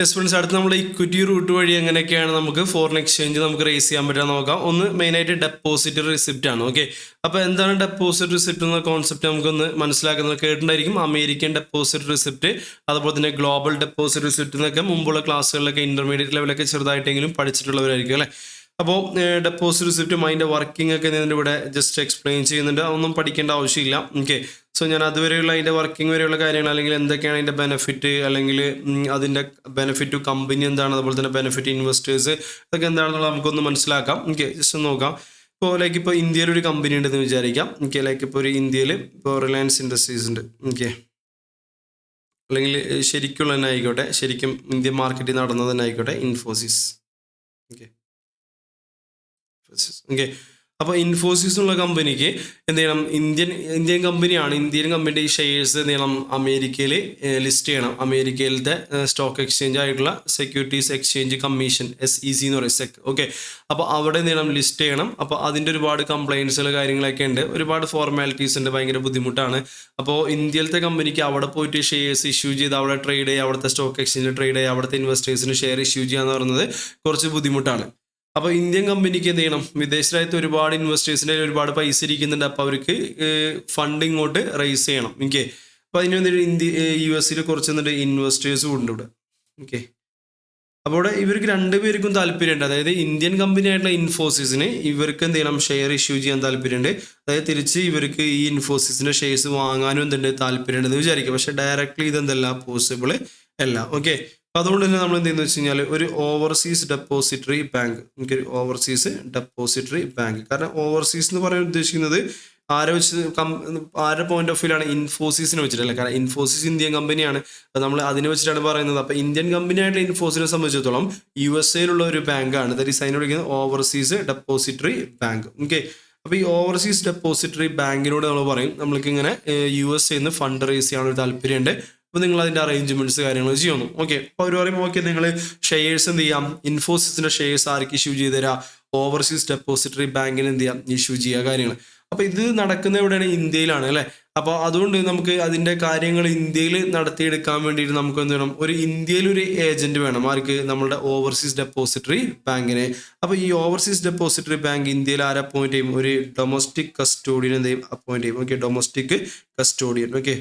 Yes friends, അടുത്ത് നമ്മൾ equity root വഴി എങ്ങനെയൊക്കെയാണ് നമുക്ക് ഫോറിൻ എക്സ്ചേഞ്ച് നമുക്ക് റേസ് ചെയ്യാൻ പറ്റുക നോക്കാം. ഒന്ന് മെയിനായിട്ട് ഡെപ്പോസിറ്റ് റിസിപ്റ്റ് ആണ്. ഓക്കെ, അപ്പോൾ എന്താണ് ഡെപ്പോസിറ്റ് റിസിപ്റ്റ് എന്ന കോൺസെപ്റ്റ് നമുക്കൊന്ന് മനസ്സിലാക്കുന്നത് കേട്ടിട്ടുണ്ടായിരിക്കും. അമേരിക്കൻ ഡെപ്പോസിറ്റ് റിസിപ്റ്റ്, അതുപോലെ തന്നെ ഗ്ലോബൽ ഡെപ്പോസിറ്റ് റിസിപ്റ്റ് എന്നൊക്കെ മുമ്പുള്ള ക്ലാസ്സുകളിലൊക്കെ ഇന്റർമീഡിയറ്റ് ലെവലൊക്കെ ചെറുതായിട്ടെങ്കിലും പഠിച്ചിട്ടുള്ളവരായിരിക്കും അല്ലേ. അപ്പോൾ ഡെപ്പോസിറ്റ് റിസിപ്റ്റും അതിൻ്റെ വർക്കിംഗ് ഒക്കെ ഞാൻ ഇവിടെ ജസ്റ്റ് എക്സ്പ്ലെയിൻ ചെയ്യുന്നുണ്ട്. അതൊന്നും പഠിക്കേണ്ട ആവശ്യമില്ല. ഓക്കെ, സോ ഞാൻ അതുവരെയുള്ള അതിൻ്റെ വർക്കിംഗ് വരെയുള്ള കാര്യങ്ങൾ, അല്ലെങ്കിൽ എന്തൊക്കെയാണ് അതിൻ്റെ ബെനിഫിറ്റ്, അല്ലെങ്കിൽ അതിൻ്റെ ബെനിഫിറ്റ് ടു കമ്പനി എന്താണ്, അതുപോലെ തന്നെ ബെനിഫിറ്റ് ഇൻവെസ്റ്റേഴ്സ് ഇതൊക്കെ എന്താണെന്നുള്ളത് നമുക്കൊന്ന് മനസ്സിലാക്കാം. ഓക്കെ, ജസ്റ്റ് ഒന്ന് നോക്കാം. ഇപ്പോൾ ഇന്ത്യയിൽ ഒരു കമ്പനി ഉണ്ടെന്ന് വിചാരിക്കാം. ഓക്കെ, ഇപ്പോൾ ഒരു ഇന്ത്യയിൽ ഇപ്പോൾ റിലയൻസ് ഇൻഡസ്ട്രീസ് ഉണ്ട്. ഓക്കെ, അല്ലെങ്കിൽ ശരിക്കുള്ള തന്നെ ആയിക്കോട്ടെ, ശരിക്കും ഇന്ത്യൻ മാർക്കറ്റിൽ നടന്നത് തന്നെ ആയിക്കോട്ടെ, ഇൻഫോസിസ്. ഓക്കെ, അപ്പോൾ ഇൻഫോസിസ് എന്നുള്ള കമ്പനിക്ക് എന്ത് ചെയ്യണം, ഇന്ത്യൻ കമ്പനിയാണ്. ഇന്ത്യൻ കമ്പനിയുടെ ഈ ഷെയർസ് എന്ത് ചെയ്യണം, അമേരിക്കയിൽ ലിസ്റ്റ് ചെയ്യണം. അമേരിക്കയിലത്തെ സ്റ്റോക്ക് എക്സ്ചേഞ്ച് ആയിട്ടുള്ള സെക്യൂരിറ്റീസ് എക്സ്ചേഞ്ച് കമ്മീഷൻ, SEC എന്ന് പറയും, SEC. ഓക്കെ, അപ്പോൾ അവിടെ എന്ത് ചെയ്യണം, ലിസ്റ്റ് ചെയ്യണം. അപ്പോൾ അതിൻ്റെ ഒരുപാട് കംപ്ലയിൻസുകൾ കാര്യങ്ങളൊക്കെ ഉണ്ട്, ഒരുപാട് ഫോർമാലിറ്റീസ് ഉണ്ട്, ഭയങ്കര ബുദ്ധിമുട്ടാണ്. അപ്പോൾ ഇന്ത്യയിലത്തെ കമ്പനിക്ക് അവിടെ പോയിട്ട് ഷെയർസ് ഇഷ്യൂ ചെയ്ത് അവിടെ ട്രേഡ് ചെയ്യുക, അവിടുത്തെ സ്റ്റോക്ക് എക്സ്ചേഞ്ച് ട്രേഡ് ചെയ്യുക, അവിടുത്തെ ഇൻവെസ്റ്റേഴ്സിന് ഷെയർ ഇഷ്യൂ ചെയ്യുക എന്ന് പറയുന്നത് കുറച്ച് ബുദ്ധിമുട്ടാണ്. അപ്പോൾ ഇന്ത്യൻ കമ്പനിക്ക് എന്ത് ചെയ്യണം, വിദേശ രാജ്യത്ത് ഒരുപാട് ഇൻവെസ്റ്റേഴ്സിൻ്റെ ഒരുപാട് പൈസ ഇരിക്കുന്നുണ്ട്. അപ്പോൾ അവർക്ക് ഫണ്ട് ഇങ്ങോട്ട് റൈസ് ചെയ്യണം. ഓക്കെ, അപ്പോൾ അതിന് വേണ്ടി US കുറച്ച് ഇൻവെസ്റ്റേഴ്സും ഉണ്ട് ഇവിടെ. ഓക്കെ, അപ്പോൾ ഇവിടെ ഇവർക്ക് രണ്ടുപേർക്കും താല്പര്യമുണ്ട്. അതായത് ഇന്ത്യൻ കമ്പനി ആയിട്ടുള്ള ഇൻഫോസിസിന് ഇവർക്ക് എന്ത് ചെയ്യണം, ഷെയർ ഇഷ്യൂ ചെയ്യാൻ താല്പര്യമുണ്ട്. അതായത് തിരിച്ച് ഇവർക്ക് ഈ ഇൻഫോസിസിൻ്റെ ഷെയർസ് വാങ്ങാനും എന്തുണ്ട്, താല്പര്യമുണ്ടെന്ന് വിചാരിക്കുക. പക്ഷേ ഡയറക്റ്റ്ലി ഇതെന്തല്ല പോസിബിൾ അല്ല. ഓക്കെ, അതുകൊണ്ട് തന്നെ നമ്മൾ എന്ത് ചെയ്യുന്നത് വെച്ച് കഴിഞ്ഞാൽ ഒരു ഓവർസീസ് ഡെപ്പോസിറ്ററി ബാങ്ക്, നമുക്കൊരു ഓവർസീസ് ഡെപ്പോസിറ്ററി ബാങ്ക്. കാരണം ഓവർസീസ് എന്ന് പറയാൻ ഉദ്ദേശിക്കുന്നത് ആരെ വെച്ച് ആരുടെ പോയിന്റ് ഓഫ് വ്യൂലാണ്, ഇൻഫോസിസിനെ വെച്ചിട്ടല്ല. കാരണം ഇൻഫോസിസ് ഇന്ത്യൻ കമ്പനിയാണ്, അത് നമ്മൾ അതിനെ വെച്ചിട്ടാണ് പറയുന്നത്. അപ്പോൾ ഇന്ത്യൻ കമ്പനിയായിട്ടുള്ള ഇൻഫോസിസിനെ സംബന്ധിച്ചിടത്തോളം USA ഒരു ബാങ്കാണ്. ദാറ്റ് ഈസ് അതിനെ വിളിക്കുന്നത് ഓവർസീസ് ഡെപ്പോസിറ്ററി ബാങ്ക്. ഓക്കെ, അപ്പോൾ ഈ ഓവർസീസ് ഡെപ്പോസിറ്ററി ബാങ്കിനോട് നമ്മൾ പറയും, നമ്മൾക്ക് ഇങ്ങനെ USA ഫണ്ട് റേസ് ചെയ്യാനൊരു താല്പര്യമുണ്ട്. അപ്പോൾ നിങ്ങൾ അതിൻ്റെ അറേഞ്ച്മെൻറ്റ്സ് കാര്യങ്ങൾ ചെയ്യുന്നു. ഓക്കെ, അപ്പോൾ അവർ പറയും ഓക്കെ, നിങ്ങൾ ഷെയർസ് എന്ത് ചെയ്യാം, ഇൻഫോസിസിൻ്റെ ഷെയർസ് ആർക്ക് ഇഷ്യൂ ചെയ്ത് തരാം, ഓവർസീസ് ഡെപ്പോസിറ്ററി ബാങ്കിന് എന്ത് ചെയ്യാം, ഇഷ്യൂ ചെയ്യുക കാര്യങ്ങൾ. അപ്പോൾ ഇത് നടക്കുന്ന എവിടെയാണ്, ഇന്ത്യയിലാണ് അല്ലേ. അപ്പോൾ അതുകൊണ്ട് നമുക്ക് അതിൻ്റെ കാര്യങ്ങൾ ഇന്ത്യയിൽ നടത്തിയെടുക്കാൻ വേണ്ടിയിട്ട് നമുക്ക് എന്ത് വേണം, ഒരു ഇന്ത്യയിലൊരു ഏജൻറ്റ് വേണം. ആർക്ക്, നമ്മളുടെ ഓവർസീസ് ഡെപ്പോസിറ്ററി ബാങ്കിന്. അപ്പോൾ ഈ ഓവർസീസ് ഡെപ്പോസിറ്ററി ബാങ്ക് ഇന്ത്യയിൽ ആരെ അപ്പോയിൻറ്റ് ചെയ്യും, ഒരു ഡൊമസ്റ്റിക് കസ്റ്റോഡിയൻ എന്ത് ചെയ്യും, അപ്പോയിൻറ്റ് ചെയ്യും. Okay, domestic custodian. Okay,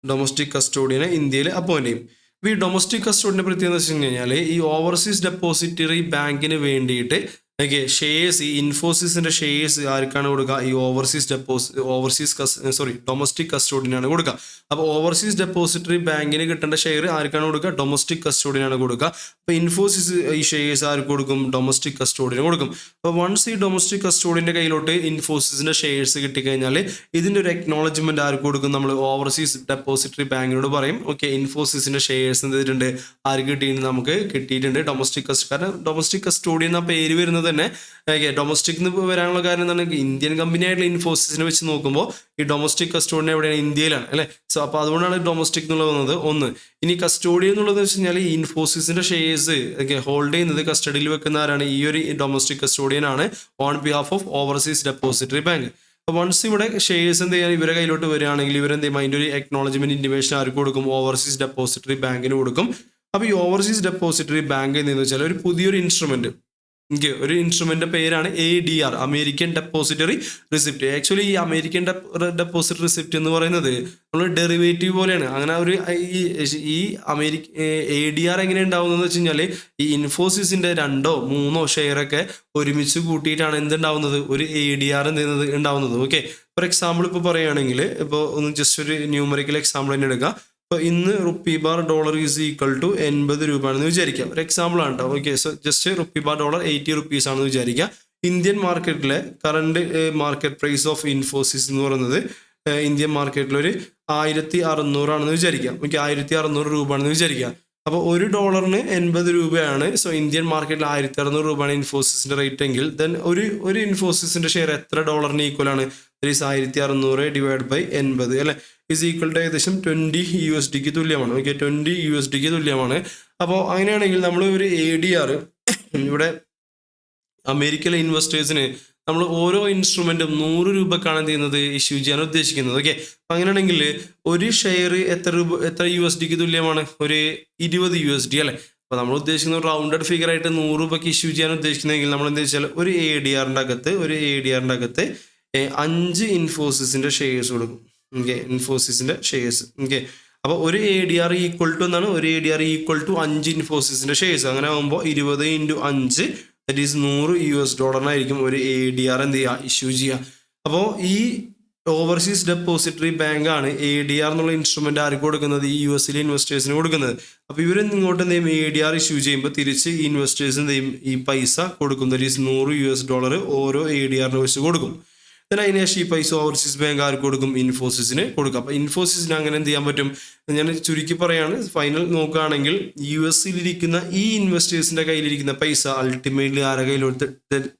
domestic കസ്റ്റോഡിയനെ ഇന്ത്യയിൽ അപ്പോയിൻറ്റ് ചെയ്യും. അപ്പോൾ ഈ ഡൊമസ്റ്റിക് കസ്റ്റോഡിയനെ പ്രത്യേകത എന്ന് വെച്ച് കഴിഞ്ഞാൽ ഈ ഓവർസീസ് ഡെപ്പോസിറ്ററി ബാങ്കിന് വേണ്ടിയിട്ട് ഓക്കെ ഷെയർസ്, ഈ ഇൻഫോസിസിൻ്റെ ഷെയർസ് ആർക്കാണ് കൊടുക്കുക, ഈ ഡൊമസ്റ്റിക് കസ്റ്റോഡിയനാണ് കൊടുക്കുക. അപ്പോൾ ഓവർസീസ് ഡെപ്പോസിറ്ററി ബാങ്കിന് കിട്ടേണ്ട ഷെയർ ആർക്കാണ് കൊടുക്കുക, ഡൊമസ്റ്റിക് കസ്റ്റോഡിയനാണ് കൊടുക്കുക. അപ്പോൾ ഇൻഫോസിസ് ഈ ഷെയർസ് ആർക്ക് കൊടുക്കും, ഡൊമസ്റ്റിക് കസ്റ്റോഡിയന് കൊടുക്കും. അപ്പോൾ വൺസ് ഈ ഡൊമസ്റ്റിക് കസ്റ്റോഡിയൻ്റെ കയ്യിലോട്ട് ഇൻഫോസിസിൻ്റെ ഷെയർസ് കിട്ടിക്കഴിഞ്ഞാൽ ഇതിൻ്റെ ഒരു അക്നോളജ്മെൻറ്റ് ആർക്ക് കൊടുക്കും, നമ്മൾ ഓവർസീസ് ഡെപ്പോസിറ്ററി ബാങ്കിനോട് പറയും ഓക്കെ ഇൻഫോസിസിൻ്റെ ഷെയർസ് എന്ത് ചെയ്തിട്ടുണ്ട്, ആർക്ക് കിട്ടിയിട്ടുണ്ട്, നമുക്ക് കിട്ടിയിട്ടുണ്ട് ഡൊമസ്റ്റിക് കാരണം ഡൊമസ്റ്റിക് കസ്റ്റോഡിയൻ എന്ന പേര് വരുന്നത് തന്നെ ഓക്കെ ഡൊമസ്റ്റിക് വരാനുള്ള കാരണം എന്താണ്, ഇന്ത്യൻ കമ്പനിയായിട്ടുള്ള ഇൻഫോസിസിനെ വെച്ച് നോക്കുമ്പോൾ ഈ ഡൊമസ്റ്റിക് കസ്റ്റോഡിയൻ എവിടെയാണ്, ഇന്ത്യയിലാണ് അല്ലേ. സോ അപ്പോൾ അതുകൊണ്ടാണ് ഡൊമസ്റ്റിക് എന്നുള്ളത് വന്നത്. ഒന്ന് ഇനി കസ്റ്റോഡിയൻ എന്നുള്ളത് വെച്ച് കഴിഞ്ഞാൽ ഈ ഇൻഫോസിസിന്റെ ഷെയർസ് ഓക്കെ ഹോൾഡ് ചെയ്യുന്നത്, കസ്റ്റഡിയിൽ വെക്കുന്ന ആരാണ്, ഈ ഒരു ഡൊമസ്റ്റിക് കസ്റ്റോഡിയൻ ആണ് on behalf of overseas depository bank. അപ്പോൾ വൺസ് ഇവിടെ ഷെയർസ് എന്ത് ചെയ്യാൻ ഇവരെ കയ്യിലോട്ട് വരികയാണെങ്കിൽ ഇവരെന്ത് ചെയ്യും, അതിൻ്റെ ഒരു അക്നോളജ്മെന്റ് ഇൻറ്റിമേഷൻ ആർക്ക് കൊടുക്കും, ഓവർസീസ് ഡെപ്പോസിറ്ററി ബാങ്കിന് കൊടുക്കും. അപ്പോൾ ഈ ഓവർസീസ് ഡെപ്പോസിറ്ററി ബാങ്ക് എന്ന് വെച്ചാൽ ഒരു പുതിയൊരു ഇൻസ്ട്രുമെന്റ്, ഒരു ഇൻസ്ട്രുമെന്റിന്റെ പേരാണ് ADR, American depository receipt. Actually ഈ അമേരിക്കൻ ഡെപ്പോസിറ്റ് റിസിപ്റ്റ് എന്ന് പറയുന്നത് നമ്മൾ ഡെറിവേറ്റീവ് പോലെയാണ്. അങ്ങനെ ഒരു ഈ ADR എങ്ങനെ ഉണ്ടാവുന്നതെന്ന് വെച്ച് കഴിഞ്ഞാൽ ഈ ഇൻഫോസിസിന്റെ 2 or 3 ഷെയറൊക്കെ ഒരുമിച്ച് കൂട്ടിയിട്ടാണ് എന്തുണ്ടാവുന്നത്, ഒരു ADR ഉണ്ടാവുന്നത്. ഓക്കെ, ഫോർ എക്സാമ്പിൾ ഇപ്പോൾ പറയുകയാണെങ്കിൽ ഇപ്പോൾ ഒന്ന് ജസ്റ്റ് ഒരു ന്യൂമറിക്കൽ എക്സാമ്പിൾ തന്നെ എടുക്കുക. ഇപ്പോൾ ഇന്ന് $1 ഈസ് ഈക്വൽ ടു 80 രൂപയാണെന്ന് വിചാരിക്കാം, ഒരു എക്സാമ്പിൾ ആണ് കേട്ടോ. ഓക്കെ, സോ ജസ്റ്റ് $1 80 ആണെന്ന് വിചാരിക്കുക. ഇന്ത്യൻ മാർക്കറ്റിലെ current market price of Infosys എന്ന് പറയുന്നത് ഇന്ത്യൻ മാർക്കറ്റിൽ ഒരു 1600 ആണെന്ന് വിചാരിക്കാം. ഓക്കെ, 1600 രൂപ ആണെന്ന് വിചാരിക്കുക. അപ്പോൾ $1 80 രൂപയാണ്. സോ ഇന്ത്യൻ മാർക്കറ്റിൽ 1600 രൂപയാണ് ഇൻഫോസിസിന്റെ റേറ്റ് എങ്കിൽ ദെൻ ഒരു ഇൻഫോസിസിന്റെ ഷെയർ എത്ര ഡോളറിന് ഈക്വൽ ആണ്, 1600 ഡിവൈഡ് ബൈ 80 അല്ലെ, ഇസ് ഈക്വൽ ടു ഏകദേശം $20 തുല്യമാണ്. ഓക്കെ, $20 തുല്യമാണ്. അപ്പോൾ അങ്ങനെയാണെങ്കിൽ നമ്മൾ ഒരു ADR ഇവിടെ അമേരിക്കയിലെ ഇൻവെസ്റ്റേഴ്സിന് നമ്മൾ ഓരോ ഇൻസ്ട്രുമെൻറ്റും 100 രൂപക്കാണ് എന്ത് ചെയ്യുന്നത് ഇഷ്യൂ ചെയ്യാൻ ഉദ്ദേശിക്കുന്നത്. ഓക്കെ, അപ്പം അങ്ങനെയാണെങ്കിൽ ഒരു ഷെയർ എത്ര USD തുല്യമാണ്? ഒരു 20 USD അല്ലേ. അപ്പോൾ നമ്മൾ ഉദ്ദേശിക്കുന്ന റൗണ്ടഡ് ഫിഗർ ആയിട്ട് 100 രൂപയ്ക്ക് ഇഷ്യൂ ചെയ്യാൻ ഉദ്ദേശിക്കുന്നതെങ്കിൽ നമ്മൾ എന്താ വെച്ചാൽ ഒരു ADRൻ്റെ അകത്ത് 5 ഇൻഫോസിസിൻ്റെ ഷെയർസ് കൊടുക്കും. ഓക്കെ, ഇൻഫോസിസിൻ്റെ ഷെയർസ്. ഓക്കെ, അപ്പോൾ ഒരു ADR ഈക്വൽ ടു എന്താണ്? ഒരു ADR ഈക്വൽ ടു 5 ഇൻഫോസിസിൻ്റെ ഷെയർസ്. അങ്ങനെ ആകുമ്പോൾ 20 × 5 ദറ്റ് ഈസ് $100 ഒരു ADR എന്ത് ചെയ്യുക? ഇഷ്യൂ ചെയ്യുക. അപ്പോൾ ഈ ഓവർസീസ് ഡെപ്പോസിറ്ററി ബാങ്കാണ് ADR എന്നുള്ള ഇൻസ്ട്രുമെന്റ് ആർക്ക് കൊടുക്കുന്നത്? ഈ US ഇൻവെസ്റ്റേഴ്സിന് കൊടുക്കുന്നത്. അപ്പോൾ ഇവർ ഇങ്ങോട്ട് എന്ത് ചെയ്യും? ADR ഇഷ്യൂ ചെയ്യുമ്പോൾ തിരിച്ച് ഈ ഇൻവെസ്റ്റേഴ്സ് എന്ത് ചെയ്യും? ഈ പൈസ കൊടുക്കും. ദറ്റ് ഈസ് $100 ഓരോ ADRന് വെച്ച് കൊടുക്കും. അതിനുശേഷം ഈ പൈസ ഓവർസീസ് ബാങ്ക് ആർക്ക് കൊടുക്കും? ഇൻഫോസിസിന് കൊടുക്കും. അപ്പോൾ ഇൻഫോസിസിന് അങ്ങനെ എന്ത് ചെയ്യാൻ പറ്റും? ഞാൻ ചുരുക്കി പറയാണ്, ഫൈനൽ നോക്കുകയാണെങ്കിൽ US ഈ ഇൻവെസ്റ്റേഴ്സിന്റെ കയ്യിലിരിക്കുന്ന പൈസ അൾട്ടിമേറ്റ്ലി ആരുടെ കയ്യിലോട്ട്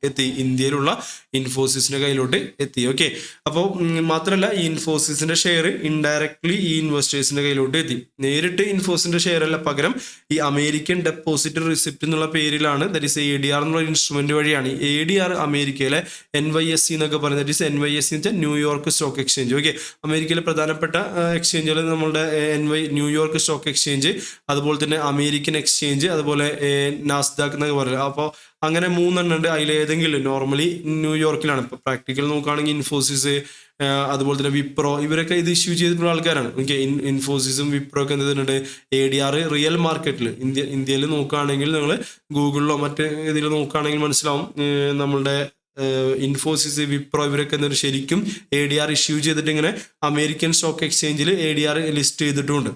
എത്തി? ഇന്ത്യയിലുള്ള ഇൻഫോസിസിന്റെ കയ്യിലോട്ട് എത്തി. ഓക്കെ, അപ്പോൾ മാത്രമല്ല ഈ ഇൻഫോസിസിന്റെ ഷെയർ ഇൻഡയറക്ട്ലി ഈ ഇൻവെസ്റ്റേഴ്സിന്റെ കയ്യിലോട്ട് എത്തി. നേരിട്ട് ഇൻഫോസിന്റെ ഷെയർ അല്ല, പകരം ഈ അമേരിക്കൻ ഡെപ്പോസിറ്റ് റിസിപ്റ്റ് എന്നുള്ള പേരിലാണ്, ദറ്റ് ഈസ് ADR എന്നുള്ള ഇൻസ്ട്രുമെന്റ് വഴിയാണ്. ADR അമേരിക്കയിലെ NYSE എന്നൊക്കെ പറയുന്നത്, NYSE എന്ന് വെച്ചാൽ ന്യൂയോർക്ക് സ്റ്റോക്ക് എക്സ്ചേഞ്ച്. ഓക്കെ, അമേരിക്കയിലെ പ്രധാനപ്പെട്ട എക്സ്ചേഞ്ചുകൾ നമ്മളുടെ ന്യൂയോർക്ക് സ്റ്റോക്ക് എക്സ്ചേഞ്ച്, അതുപോലെ തന്നെ അമേരിക്കൻ എക്സ്ചേഞ്ച്, അതുപോലെ നാസ്ഡാക്ക് എന്നൊക്കെ പറയുന്നത്. അപ്പോൾ അങ്ങനെ 3 ഉണ്ട്. അതിലേതെങ്കിലും നോർമലി ന്യൂയോർക്കിലാണ്. ഇപ്പോൾ പ്രാക്ടിക്കൽ നോക്കുകയാണെങ്കിൽ ഇൻഫോസിസ്, അതുപോലെ തന്നെ വിപ്രോ, ഇവരൊക്കെ ഇത് ഇഷ്യൂ ചെയ്തിട്ടുള്ള ആൾക്കാരാണ്. ഓക്കെ, ഇൻഫോസിസും വിപ്രോ ഒക്കെ എന്ത് ചെയ്തിട്ടുണ്ട്? ADR റിയൽ മാർക്കറ്റിൽ ഇന്ത്യയിൽ നോക്കുകയാണെങ്കിൽ നിങ്ങൾ ഗൂഗിളിലോ മറ്റ് ഇതിൽ നോക്കുകയാണെങ്കിൽ മനസ്സിലാവും, നമ്മളുടെ ഇൻഫോസിസ്, വിപ്രോ ഇവരൊക്കെ എന്നിട്ട് ശരിക്കും ADR ഇഷ്യൂ ചെയ്തിട്ട് ഇങ്ങനെ അമേരിക്കൻ സ്റ്റോക്ക് എക്സ്ചേഞ്ചിൽ ADR ലിസ്റ്റ് ചെയ്തിട്ടുമുണ്ട്.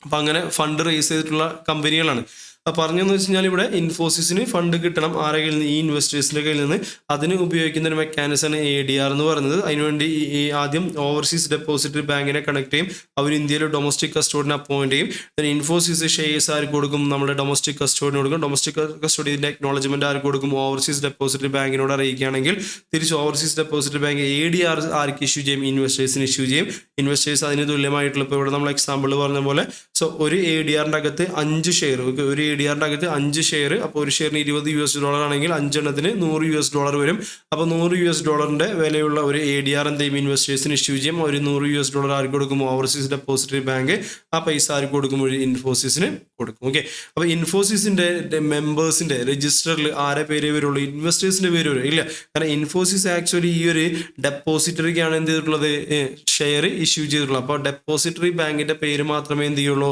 അപ്പം അങ്ങനെ ഫണ്ട് റേസ് ചെയ്തിട്ടുള്ള കമ്പനികളാണ്. പറഞ്ഞെന്ന് വെച്ച് കഴിഞ്ഞാൽ ഇവിടെ ഇൻഫോസിസിന് ഫണ്ട് കിട്ടണം ആരുടെ കയ്യിൽ നിന്ന്? ഈ ഇൻവെസ്റ്റേഴ്സിൻ്റെ കയ്യിൽ നിന്ന്. അതിന് ഉപയോഗിക്കുന്ന ഒരു മെക്കാനിസമാണ് ADR എന്ന് പറയുന്നത്. അതിനുവേണ്ടി ഈ ആദ്യം ഓവർസീസ് ഡെപ്പോസിറ്ററി ബാങ്കിനെ കണക്ട് ചെയ്യും. അവർ ഇന്ത്യയിൽ ഡൊമസ്റ്റിക് കസ്റ്റോഡിനെ അപ്പോയിന്റ് ചെയ്യും. പിന്നെ ഇൻഫോസിസ് ഷെയർസ് ആർക്ക് കൊടുക്കും? നമ്മുടെ ഡൊമസ്റ്റിക് കസ്റ്റോഡിന് കൊടുക്കും. ഡൊമസ്റ്റിക് കസ്റ്റോഡിൻ്റെ അക്നോളജ്മെന്റ് ആർക്ക് കൊടുക്കും? ഓവർസീസ് ഡെപ്പോസിറ്ററി ബാങ്കിനോട് അറിയിക്കുകയാണെങ്കിൽ തിരിച്ച് ഓവർസീസ് ഡെപ്പോസിറ്ററി ബാങ്ക് ADR ആർക്ക് ഇഷ്യൂ ചെയ്യും? ഇൻവെസ്റ്റേഴ്സിന് ഇഷ്യൂ ചെയ്യും. ഇൻവെസ്റ്റേഴ്സ് അതിന് തുല്യമായിട്ടുള്ള, ഇപ്പോൾ ഇവിടെ നമ്മൾ എക്സാമ്പിൾ പറഞ്ഞ പോലെ, സോ ഒരു ADRൻ്റെ അകത്ത് 5 ഷെയർ, ഒരു ADRൻ്റെ അകത്ത് 5 ഷെയർ, അപ്പോൾ ഒരു ഷെയറിന് $20 ആണെങ്കിൽ 5 എണ്ണത്തിന് $100 വരും. അപ്പോൾ $100 വിലയുള്ള ഒരു ADR എന്തെയും ഇൻവെസ്റ്റേഴ്സിന് ഇഷ്യൂ ചെയ്യും. ഒരു $100 ആർക്ക് കൊടുക്കും? Overseas depository bank. ആ പൈസ ആർക്ക് കൊടുക്കും? ഒരു ഇൻഫോസിസിന് കൊടുക്കും. ഓക്കെ, അപ്പോൾ ഇൻഫോസിസിന്റെ മെമ്പേഴ്സിന്റെ രജിസ്റ്ററിൽ ആരെ പേര് വരുള്ളൂ? ഇൻവെസ്റ്റേഴ്സിന്റെ പേര് വരും ഇല്ല. കാരണം ഇൻഫോസിസ് ആക്ച്വലി ഈ ഒരു ഡെപ്പോസിറ്ററിക്കാണ് എന്ത് ചെയ്തിട്ടുള്ളത്? ഷെയർ ഇഷ്യൂ ചെയ്തിട്ടുള്ളത്. അപ്പോൾ ഡെപ്പോസിറ്ററി ബാങ്കിന്റെ പേര് മാത്രമേ എന്ത് ചെയ്യുള്ളൂ?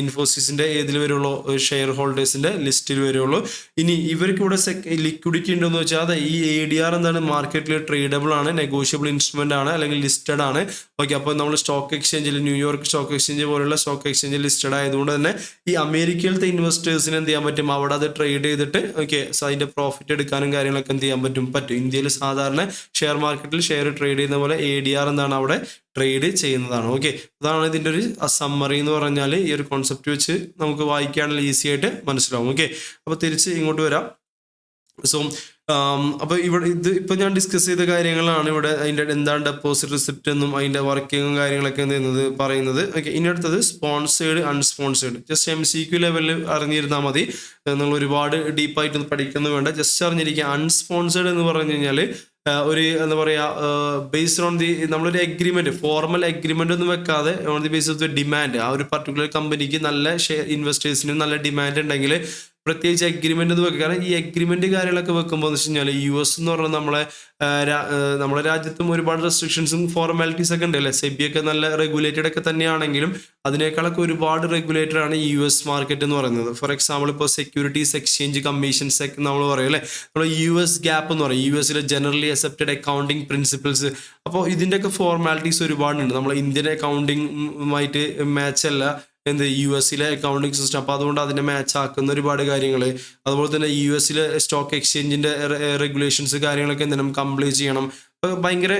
ഇൻഫോസിസിന്റെ ഏതിൽ വരുള്ളൂ? ഷെയർ ഹോൾഡേഴ്സിന്റെ ലിസ്റ്റിൽ വരുള്ളൂ. ഇനി ഇവർക്ക് ഇവിടെ ലിക്വിഡിറ്റി ഉണ്ടെന്ന് വെച്ചാൽ അതെ, ഈ ADR എന്താണ്? മാർക്കറ്റിൽ ട്രേഡബിൾ ആണ്, നെഗോഷ്യബിൾ ഇൻസ്ട്രുമെന്റ് ആണ്, അല്ലെങ്കിൽ ലിസ്റ്റഡ് ആണ്. ഓക്കെ, അപ്പോൾ നമ്മൾ സ്റ്റോക്ക് എക്സ്ചേഞ്ചിൽ, ന്യൂയോർക്ക് സ്റ്റോക്ക് എക്സ്ചേഞ്ച് പോലുള്ള സ്റ്റോക്ക് എക്സ്ചേഞ്ചിൽ ലിസ്റ്റഡ് ആയതുകൊണ്ട് തന്നെ ഈ അമേരിക്കയിലത്തെ ഇൻവെസ്റ്റേഴ്സിന് എന്ത് ചെയ്യാൻ പറ്റും? അവിടെ അത് ട്രേഡ് ചെയ്തിട്ട് ഓക്കെ അതിന്റെ പ്രോഫിറ്റ് എടുക്കാനും കാര്യങ്ങളൊക്കെ എന്ത് ചെയ്യാൻ പറ്റും? ഇന്ത്യയിൽ സാധാരണ ഷെയർ മാർക്കറ്റിൽ ഷെയർ ട്രേഡ് ചെയ്യുന്ന പോലെ ADR എന്താണ്? അവിടെ ട്രേഡ് ചെയ്യുന്നതാണ്. ഓക്കെ, അതാണ് ഇതിൻ്റെ ഒരു സമ്മറി എന്ന് പറഞ്ഞാൽ. ഈ ഒരു കോൺസെപ്റ്റ് വെച്ച് നമുക്ക് വായിക്കുകയാണെങ്കിൽ ഈസി ആയിട്ട് മനസ്സിലാവും. ഓക്കെ, അപ്പോൾ തിരിച്ച് ഇങ്ങോട്ട് വരാം. സോ അപ്പോൾ ഇവിടെ ഇപ്പം ഞാൻ ഡിസ്കസ് ചെയ്ത കാര്യങ്ങളാണ്. ഇവിടെ അതിൻ്റെ എന്താണ് ഡെപ്പോസിറ്റ് റിസിപ്റ്റ് എന്നും അതിൻ്റെ വർക്കിങ്ങും കാര്യങ്ങളൊക്കെ പറയുന്നത്. ഓക്കെ, ഇനി അടുത്തത് സ്പോൺസേഡ്, അൺസ്പോൺസേഡ്. ജസ്റ്റ് MCQ ലെവലിൽ അറിഞ്ഞിരുന്നാൽ മതി. നിങ്ങൾ ഒരുപാട് ഡീപ്പായിട്ടൊന്നും പഠിക്കുന്നു വേണ്ട, ജസ്റ്റ് അറിഞ്ഞിരിക്കുക. അൺസ്പോൺസേഡ് എന്ന് പറഞ്ഞു കഴിഞ്ഞാൽ ഒരു എന്താ പറയുക, ബേസ്ഡ് ഓൺ ദി നമ്മളൊരു എഗ്രിമെന്റ്, ഫോർമൽ എഗ്രിമെന്റ് ഒന്നും വെക്കാതെ on the base of the demand, ആ ഒരു പർട്ടിക്കുലർ കമ്പനിക്ക് നല്ല ഷെയർ ഇൻവെസ്റ്റേഴ്സിന് നല്ല ഡിമാൻഡ് ഉണ്ടെങ്കിൽ പ്രത്യേകിച്ച് എഗ്രിമെന്റ് എന്ന് വെക്കുക. കാരണം ഈ എഗ്രിമെന്റ് കാര്യങ്ങളൊക്കെ വെക്കുമ്പോൾ എന്ന് വെച്ച് കഴിഞ്ഞാൽ US എന്ന് പറഞ്ഞാൽ നമ്മളെ രാജ്യത്തും ഒരുപാട് റെസ്ട്രിക്ഷൻസും ഫോർമാലിറ്റീസ് ഒക്കെ ഉണ്ട് അല്ലേ. SEBI ഒക്കെ നല്ല റെഗുലേറ്റഡ് ഒക്കെ തന്നെയാണെങ്കിലും അതിനേക്കാളൊക്കെ ഒരുപാട് റെഗുലേറ്റഡ് ആണ് US മാർക്കറ്റ് എന്ന് പറയുന്നത്. ഫോർ എക്സാമ്പിൾ ഇപ്പോൾ സെക്യൂരിറ്റീസ് എക്സ്ചേഞ്ച് കമ്മീഷൻ സെക് നമ്മൾ പറയും അല്ലേ. നമ്മൾ US GAAP എന്ന് പറയും, US generally accepted accounting principles. അപ്പോൾ ഇതിൻ്റെയൊക്കെ ഫോർമാലിറ്റീസ് ഒരുപാടുണ്ട്. നമ്മൾ ഇന്ത്യൻ അക്കൗണ്ടിങ്ങുമായിട്ട് മാച്ച് അല്ല US അക്കൗണ്ടിങ് സിസ്റ്റം. അപ്പോൾ അതുകൊണ്ട് അതിനെ മാച്ച് ആക്കുന്ന ഒരുപാട് കാര്യങ്ങൾ. അതുപോലെ തന്നെ US സ്റ്റോക്ക് എക്സ്ചേഞ്ചിന്റെ റെഗുലേഷൻസ് കാര്യങ്ങളൊക്കെ എന്തെങ്കിലും കംപ്ലീറ്റ് ചെയ്യണം. ഭയങ്കര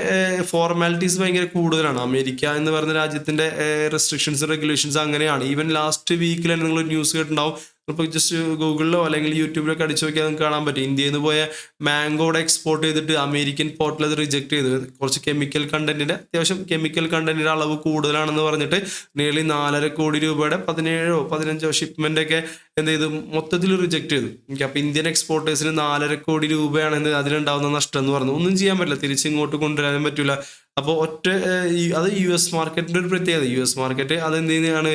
ഫോർമാലിറ്റീസ് ഭയങ്കര കൂടുതലാണ്. അമേരിക്ക എന്ന് പറയുന്ന രാജ്യത്തിന്റെ റെസ്ട്രിക്ഷൻസ് റെഗുലേഷൻസ് അങ്ങനെയാണ്. ഈവൻ ലാസ്റ്റ് വീക്കിൽ നിങ്ങൾ ന്യൂസ് കേട്ടിട്ടുണ്ടാവും, ഇപ്പോൾ ജസ്റ്റ് ഗൂഗിളിലോ അല്ലെങ്കിൽ യൂട്യൂബിലൊക്കെ അടിച്ചു നോക്കിയാൽ നമുക്ക് കാണാൻ പറ്റും. ഇന്ത്യയിൽ നിന്ന് പോയ മാംഗോടെ എക്സ്പോർട്ട് ചെയ്തിട്ട് അമേരിക്കൻ പോർട്ടിൽ അത് റിജക്ട് ചെയ്ത് കുറച്ച് കെമിക്കൽ കണ്ടന്റിന്റെ അത്യാവശ്യം കെമിക്കൽ കണ്ടന്റിന്റെ അളവ് കൂടുതലാണെന്ന് പറഞ്ഞിട്ട് നിയർലി 4.5 കോടി രൂപയുടെ 17-15 ഷിപ്മെന്റ് ഒക്കെ എന്ത് ചെയ്തു മൊത്തത്തിൽ റിജക്ട് ചെയ്തു. അപ്പൊ ഇന്ത്യൻ എക്സ്പോർട്ടേഴ്സിന് 4.5 കോടി രൂപയാണ് അതിലുണ്ടാവുന്ന നഷ്ടം എന്ന് പറഞ്ഞു. ഒന്നും ചെയ്യാൻ പറ്റില്ല, തിരിച്ചിങ്ങോട്ട് കൊണ്ടുവരാനും പറ്റില്ല. അപ്പോൾ അത് US മാർക്കറ്റിന്റെ ഒരു പ്രത്യേകത. US മാർക്കറ്റ് അതെന്ത് ചെയ്യുന്നതാണ്,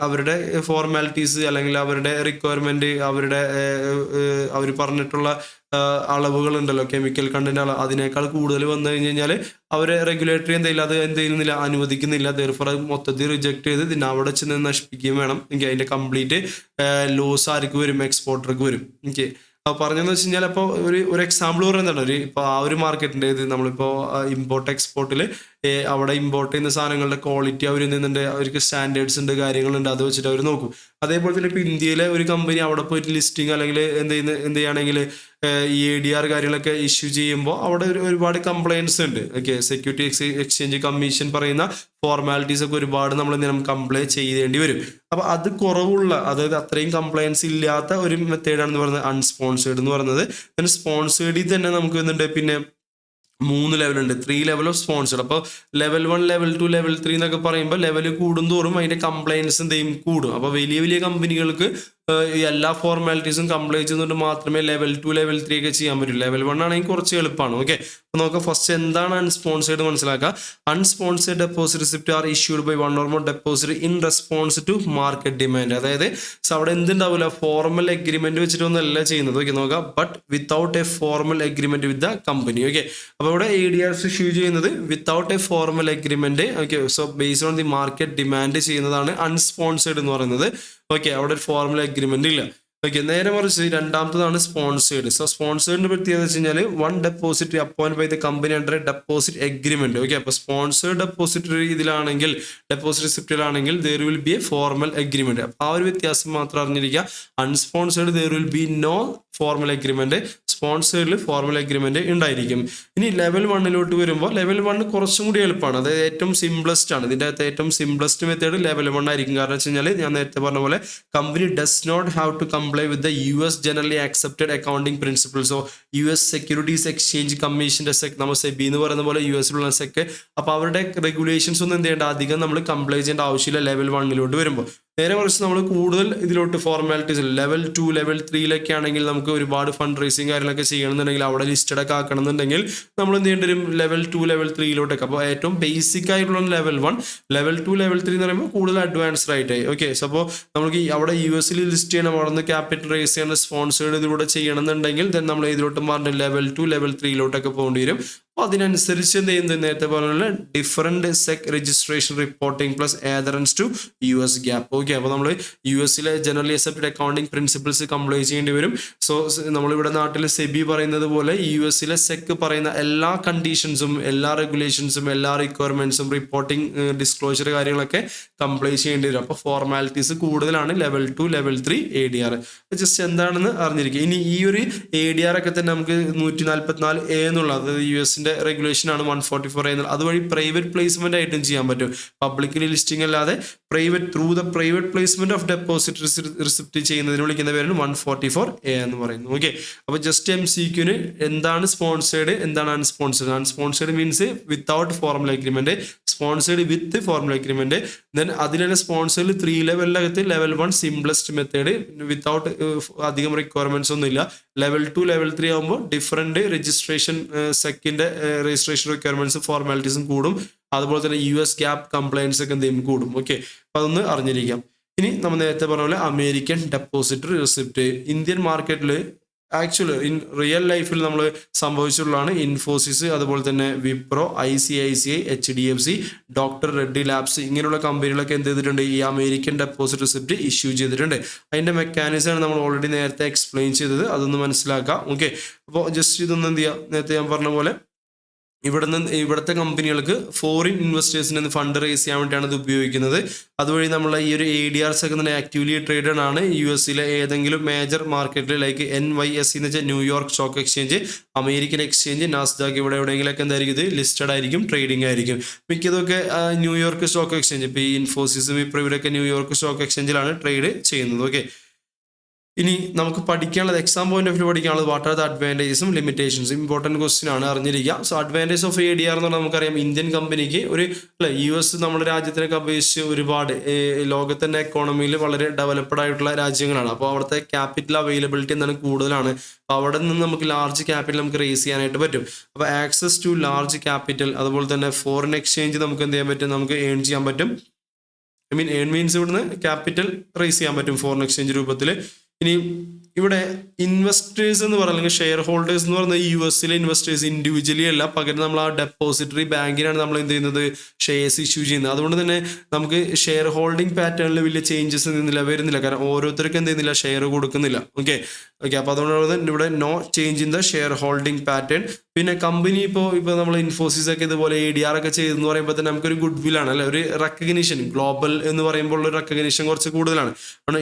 അവരുടെ ഫോർമാലിറ്റീസ് അല്ലെങ്കിൽ അവരുടെ റിക്വയർമെന്റ്, അവർ പറഞ്ഞിട്ടുള്ള അളവുകൾ ഉണ്ടല്ലോ, കെമിക്കൽ കണ്ടന്റ് അതിനേക്കാൾ കൂടുതൽ വന്നു കഴിഞ്ഞ് കഴിഞ്ഞാൽ അവരെ റെഗുലേറ്ററി എന്തെങ്കിലും അത് എന്ത് ചെയ്യുന്നില്ല, അനുവദിക്കുന്നില്ല. ദെർഫോർ അത് മൊത്തത്തിൽ റിജക്ട് ചെയ്ത് ഇതിനെ അവിടെ ചെന്ന് നശിപ്പിക്കുകയും വേണം. എനിക്ക് അതിന്റെ കംപ്ലീറ്റ് ലോസ് ആർക്ക് വരും, എക്സ്പോർട്ടർക്ക് വരും. എനിക്ക് അപ്പോൾ പറഞ്ഞതെന്ന് വെച്ച് കഴിഞ്ഞാൽ അപ്പോൾ ഒരു എക്സാമ്പിൾ പറയുന്നതാണ്. ഇപ്പോൾ ആ ഒരു മാർക്കറ്റിൻ്റെ ഇത് നമ്മളിപ്പോൾ ഇമ്പോർട്ട് എക്സ്പോർട്ടിൽ അവിടെ ഇമ്പോർട്ട് ചെയ്യുന്ന സാധനങ്ങളുടെ ക്വാളിറ്റി അവർ നിന്നുണ്ട്, അവർക്ക് സ്റ്റാൻഡേർഡ്സ് ഉണ്ട്, കാര്യങ്ങളുണ്ട്, അത് വെച്ചിട്ട് അവർ നോക്കും. അതേപോലെ തന്നെ ഇപ്പോൾ ഇന്ത്യയിലെ ഒരു കമ്പനി അവിടെ പോയിട്ട് ലിസ്റ്റിംഗ് അല്ലെങ്കിൽ എന്ത് ചെയ്യുകയാണെങ്കിൽ ഈ ADR കാര്യങ്ങളൊക്കെ ഇഷ്യൂ ചെയ്യുമ്പോൾ അവിടെ ഒരുപാട് കംപ്ലയിൻസ് ഉണ്ട്. ഓക്കെ, സെക്യൂരിറ്റി എക്സ്ചേഞ്ച് കമ്മീഷൻ പറയുന്ന ഫോർമാലിറ്റീസ് ഒക്കെ ഒരുപാട് നമ്മൾ കംപ്ലൈ ചെയ്യേണ്ടി വരും. അപ്പോൾ അത് കുറവുള്ള, അതായത് അത്രയും കംപ്ലയൻസ് ഇല്ലാത്ത ഒരു മെത്തേഡാണെന്ന് പറയുന്നത് അൺസ്പോൺസേർഡ് എന്ന് പറയുന്നത്. പിന്നെ സ്പോൺസേർഡിൽ തന്നെ നമുക്ക് വന്നിട്ട് പിന്നെ 3 ലെവലുണ്ട്, 3 ലെവൽ ഓഫ് സ്പോൺസേർഡ്. അപ്പോൾ ലെവൽ 1, ലെവൽ 2, ലെവൽ 3 എന്നൊക്കെ പറയുമ്പോൾ ലെവൽ കൂടുന്തോറും അതിന്റെ കംപ്ലയൻസ് എന്തെയും കൂടും. അപ്പോൾ വലിയ വലിയ കമ്പനികൾക്ക് എല്ലാ ഫോർമാലിറ്റീസും കംപ്ലൈ ചെയ്യുന്നതുകൊണ്ട് മാത്രമേ ലെവൽ 2, ലെവൽ 3 ഒക്കെ ചെയ്യാൻ പറ്റൂ. ലെവൽ 1 ആണെങ്കിൽ കുറച്ച് എളുപ്പമാണ്. ഓക്കെ, അപ്പോൾ നമുക്ക് ഫസ്റ്റ് എന്താണ് അൺസ്പോൺസേർഡ് മനസ്സിലാക്കുക. Unsponsored deposit receipt are issued by 1 or more deposit in response to market demand. അതായത് അവിടെ എന്തുണ്ടാവില്ല, ഫോർമൽ എഗ്രിമെന്റ് വെച്ചിട്ടൊന്നല്ല ചെയ്യുന്നത്. ഓക്കെ, നോക്കാം, but without a formal agreement with the company. Okay, അപ്പോൾ ഇവിടെ ADRs ഇഷ്യൂ ചെയ്യുന്നത് without a formal agreement. Okay, so based on the market demand ചെയ്യുന്നതാണ് അൺസ്പോൺസേർഡ് എന്ന് പറയുന്നത്. ഓക്കെ, അവിടെ ഒരു ഫോർമൽ എഗ്രിമെന്റ് ഇല്ല. ഓക്കെ, നേരെ മറിച്ച് രണ്ടാമത്തതാണ് സ്പോൺസേർഡ്. സോ സ്പോൺസേർഡിന്റെ പ്രത്യേകത വെച്ച് കഴിഞ്ഞാൽ 1 deposit appoint by the company under deposit agreement. Okay, അപ്പോൾ സ്പോൺസേർഡ് ഡെപ്പോസിറ്ററി ഇതിലാണെങ്കിൽ, ഡെപ്പോസിറ്റ് റിസിപ്റ്റിലാണെങ്കിൽ there will be a formal agreement. അപ്പോൾ ആ ഒരു വ്യത്യാസം മാത്രം അറിഞ്ഞിരിക്കുക. Unsponsored there will be no formal agreement, സ്പോൺസേർഡിൽ ഫോർമൽ എഗ്രിമെന്റ് ഉണ്ടായിരിക്കും. ഇനി ലെവൽ 1 വരുമ്പോൾ ലെവൽ 1 കുറച്ചും കൂടി എളുപ്പമാണ്. അതായത് ഏറ്റവും സിംപ്ലസ്റ്റ് ആണ്. ഇതിൻ്റെ അകത്ത് ഏറ്റവും സിംപ്ലസ്റ്റ് മെത്തേഡ് ലെവൽ 1 ആയിരിക്കും. കാരണം വെച്ച് കഴിഞ്ഞാൽ ഞാൻ നേരത്തെ പറഞ്ഞ പോലെ company does not have to comply with the US generally accepted accounting principles. So US securities exchange കമ്മീഷന്റെ സെക്, നമ്മൾ സെബി എന്ന് പറയുന്ന പോലെ US സെക്ക്. അപ്പോൾ അവരുടെ റെഗുലേഷൻസ് ഒന്നും എന്ത് ചെയ്യേണ്ട, അധികം നമ്മൾ കംപ്ലൈ ചെയ്യേണ്ട ആവശ്യമില്ല ലെവൽ 1 വരുമ്പോൾ. നേരെ മറിച്ച് നമ്മൾ കൂടുതൽ ഇതിലോട്ട് ഫോർമാലിറ്റീസ് ലെവൽ 2, ലെവൽ 3 ആണെങ്കിൽ നമുക്ക് ഒരുപാട് ഫണ്ട് റേസിങ് കാര്യങ്ങളൊക്കെ ചെയ്യണമെന്നുണ്ടെങ്കിൽ, അവിടെ ലിസ്റ്റഡ് ഒക്കെ ആക്കണമെന്നുണ്ടെങ്കിൽ നമ്മൾ എന്ത് ചെയ്യേണ്ടി വരും, ലെവൽ 2, ലെവൽ 3 അപ്പോൾ ഏറ്റവും ബേസിക് ആയിട്ടുള്ള ലെവൽ 1, ലെവൽ 2, ലെവൽ 3 എന്ന് പറയുമ്പോൾ കൂടുതൽ അഡ്വാൻസ്ഡ് ആയിട്ടായി. ഓക്കെ, സോ അപ്പോൾ നമുക്ക് അവിടെ US ലിസ്റ്റ് ചെയ്യണം, അവിടെ നിന്ന് ക്യാപിറ്റൽ റേസ് ചെയ്യണം, സ്പോൺസേർഡ് ഇതിലൂടെ ചെയ്യണമെന്നുണ്ടെങ്കിൽ ദെൻ നമ്മൾ ഇതിലോട്ട് മാറി ലെവൽ 2, ലെവൽ 3 പോകേണ്ടി വരും. അപ്പോൾ അതിനനുസരിച്ച് എന്ത് ചെയ്യുന്നത്, നേരത്തെ പറഞ്ഞ different SEC registration reporting plus adherence to US GAAP. Okay, അപ്പോൾ നമ്മൾ US generally accepted accounting principles comply ചെയ്യേണ്ടി വരും. സോ നമ്മളിവിടെ നാട്ടിൽ സെബി പറയുന്നത് പോലെ US സെക് പറയുന്ന എല്ലാ കണ്ടീഷൻസും, എല്ലാ റെഗുലേഷൻസും, എല്ലാ റിക്വയർമെന്റ്സും, റിപ്പോർട്ടിംഗ് ഡിസ്ക്ലോഷർ കാര്യങ്ങളൊക്കെ കംപ്ലൈ ചെയ്യേണ്ടി വരും. അപ്പോൾ ഫോർമാലിറ്റീസ് കൂടുതലാണ് ലെവൽ 2, ലെവൽ 3 ADR. ജസ്റ്റ് എന്താണെന്ന് അറിഞ്ഞിരിക്കുക. ഇനി ഈ ഒരു ADR ഒക്കെ തന്നെ നമുക്ക് 144A എന്നുള്ള, അതായത് US റെഗുലേഷൻ ആണ് 144A എന്നുള്ളത്. അതുവഴി പ്രൈവറ്റ് പ്ലേസ്മെന്റ് ആയിട്ടും ചെയ്യാൻ പറ്റും. പബ്ലിക്കലി ലിസ്റ്റിംഗ് അല്ലാതെ private through the private placement of deposit receipt ചെയ്യുന്നതിന് വിളിക്കുന്ന പേരാണ് 144A എന്ന് പറയുന്നത്. ഓക്കെ, അപ്പോൾ ജസ്റ്റ് MCQന് എന്താണ് സ്പോൺസേർഡ്, എന്താണ് unsponsored. Unsponsored means without formal agreement, sponsored with formal agreement. Then അതിലെ സ്പോൺസേർഡ് 3 ലെവലിനകത്ത് ലെവൽ 1 സിംപ്ലസ്റ്റ് മെത്തേഡ് വിത്തൗട്ട് അധികം റിക്വയർമെന്റ്സ് ഒന്നും ഇല്ല. ലെവൽ 2, ലെവൽ 3 ആകുമ്പോൾ ഡിഫറെന്റ് രജിസ്ട്രേഷൻ സെക്കിന്റെ രജിസ്ട്രേഷൻ റിക്വയർമെന്റ്സും ഫോർമാലിറ്റീസും കൂടും. അതുപോലെ തന്നെ US GAAP കംപ്ലയൻസ് ഒക്കെ എന്തെങ്കിലും കൂടും. ഓക്കെ, അപ്പോൾ അതൊന്ന് അറിഞ്ഞിരിക്കാം. ഇനി നമ്മൾ നേരത്തെ പറഞ്ഞ പോലെ അമേരിക്കൻ ഡെപ്പോസിറ്ററി റിസിപ്റ്റ് ഇന്ത്യൻ മാർക്കറ്റിൽ ആക്ച്വലി റിയൽ ലൈഫിൽ നമ്മൾ സംഭവിച്ചിട്ടുള്ളതാണ്. ഇൻഫോസിസ്, അതുപോലെ തന്നെ Wipro, ICICI, HDFC, doctor Reddy labs ഇങ്ങനെയുള്ള കമ്പനികളൊക്കെ എന്ത് ചെയ്തിട്ടുണ്ട്, ഈ അമേരിക്കൻ ഡെപ്പോസിറ്റ് റിസിപ്റ്റ് ഇഷ്യൂ ചെയ്തിട്ടുണ്ട്. അതിന്റെ മെക്കാനിസമാണ് നമ്മൾ ഓൾറെഡി നേരത്തെ എക്സ്പ്ലെയിൻ ചെയ്തത്, അതൊന്ന് മനസ്സിലാക്കാം. ഓക്കെ, അപ്പോൾ ജസ്റ്റ് ഇതൊന്നും എന്ത് ചെയ്യുക, നേരത്തെ ഞാൻ പറഞ്ഞ പോലെ ഇവിടുത്തെ കമ്പനികൾക്ക് ഫോറിൻ ഇൻവെസ്റ്റേഴ്സിന് നിന്ന് ഫണ്ട് റേസ് ചെയ്യാൻ വേണ്ടിയാണ് ഇത് ഉപയോഗിക്കുന്നത്. അതുവഴി നമ്മളെ ഈ ഒരു ADRs ഒക്കെ തന്നെ ആക്റ്റീവ്ലി ട്രേഡഡ് ആണ് US-ലെ ഏതെങ്കിലും മേജർ മാർക്കറ്റിൽ, ലൈക്ക് NYSE എന്ന് വെച്ചാൽ New York stock exchange, American exchange, Nasdaq, ഇവിടെ എവിടെയെങ്കിലൊക്കെ എന്തായിരിക്കും ഇത് ലിസ്റ്റഡ് ആയിരിക്കും, ട്രേഡിംഗ് ആയിരിക്കും. മിക്കതൊക്കെ ന്യൂയോർക്ക് സ്റ്റോക്ക് എക്സ്ചേഞ്ച്, ഇപ്പോൾ ഈ ഇൻഫോസിസും ഇവരൊക്കെ ന്യൂയോർക്ക് സ്റ്റോക്ക് എക്സ്ചേഞ്ചിലാണ് ട്രേഡ് ചെയ്യുന്നത്. ഓക്കെ, ഇനി നമുക്ക് പഠിക്കാനുള്ളത്, എക്സാം പോയിന്റ് ഓഫ് വ്യൂ പഠിക്കാനുള്ളത്, വാട്ട് ആർ ദ അഡ്വാൻറ്റേജസും ലിമിറ്റേഷൻസും. ഇമ്പോർട്ടൻറ്റ് ക്വസ്റ്റ്യൻ ആണ്, അറിഞ്ഞിരിക്കുക. സോ അഡ്വാൻറ്റേജ് ഓഫ് ADR എന്ന് പറഞ്ഞാൽ നമുക്കറിയാം, ഇന്ത്യൻ കമ്പനിക്ക് US നമ്മുടെ രാജ്യത്തിനൊക്കെ അപേക്ഷിച്ച് ഒരുപാട് ലോകത്തിൻ്റെ എക്കോണമിയിൽ വളരെ ഡെവലപ്ഡ് ആയിട്ടുള്ള രാജ്യങ്ങളാണ്. അപ്പോൾ അവിടുത്തെ ക്യാപിറ്റൽ അവൈലബിലിറ്റി എന്താണ് കൂടുതലാണ്. അപ്പോൾ അവിടെ നിന്ന് നമുക്ക് ലാർജ് ക്യാപിറ്റൽ നമുക്ക് റേസ് ചെയ്യാനായിട്ട് പറ്റും. അപ്പോൾ ആക്സസ് ടു ലാർജ് ക്യാപിറ്റൽ, അതുപോലെ തന്നെ ഫോറിൻ എക്സ്ചേഞ്ച് നമുക്ക് എന്ത് ചെയ്യാൻ പറ്റും, നമുക്ക് ഏൺ ചെയ്യാൻ പറ്റും. ഏൺ മീൻസ് ഇവിടുന്ന് ക്യാപിറ്റൽ റേസ് ചെയ്യാൻ പറ്റും ഫോറിൻ എക്സ്ചേഞ്ച് രൂപത്തിൽ. ഇനി ഇവിടെ ഇൻവെസ്റ്റേഴ്സ് എന്ന് പറയുന്നത്, അല്ലെങ്കിൽ ഷെയർ ഹോൾഡേഴ്സ് എന്ന് പറയുന്നത് US-ലെ ഇൻവെസ്റ്റേഴ്സ് ഇൻഡിവിജ്വലി അല്ല, പകരം നമ്മൾ ആ ഡെപ്പോസിറ്ററി ബാങ്കിനാണ് നമ്മൾ എന്ത് ചെയ്യുന്നത്, ഷെയർസ് ഇഷ്യൂ ചെയ്യുന്നത്. അതുകൊണ്ട് തന്നെ നമുക്ക് ഷെയർ ഹോൾഡിംഗ് പാറ്റേണിൽ വലിയ ചേഞ്ചസ് വരുന്നില്ല. കാരണം ഓരോരുത്തർക്കും എന്ത് ചെയ്യുന്നില്ല, ഷെയർ കൊടുക്കുന്നില്ല. ഓക്കെ, അപ്പോൾ അതുകൊണ്ടാണ് ഇവിടെ no change in the shareholding pattern. പിന്നെ കമ്പനി ഇപ്പോൾ നമ്മൾ ഇൻഫോസിസ് ഒക്കെ ഇതുപോലെ ADR ഒക്കെ ചെയ്തെന്ന് പറയുമ്പോൾ തന്നെ നമുക്കൊരു ഗുഡ് വില്ലാണ്, അല്ലെ, ഒരു റെക്കഗ്നിഷൻ, ഗ്ലോബൽ എന്ന് പറയുമ്പോൾ ഒരു റെക്കഗ്നിഷൻ കുറച്ച് കൂടുതലാണ്.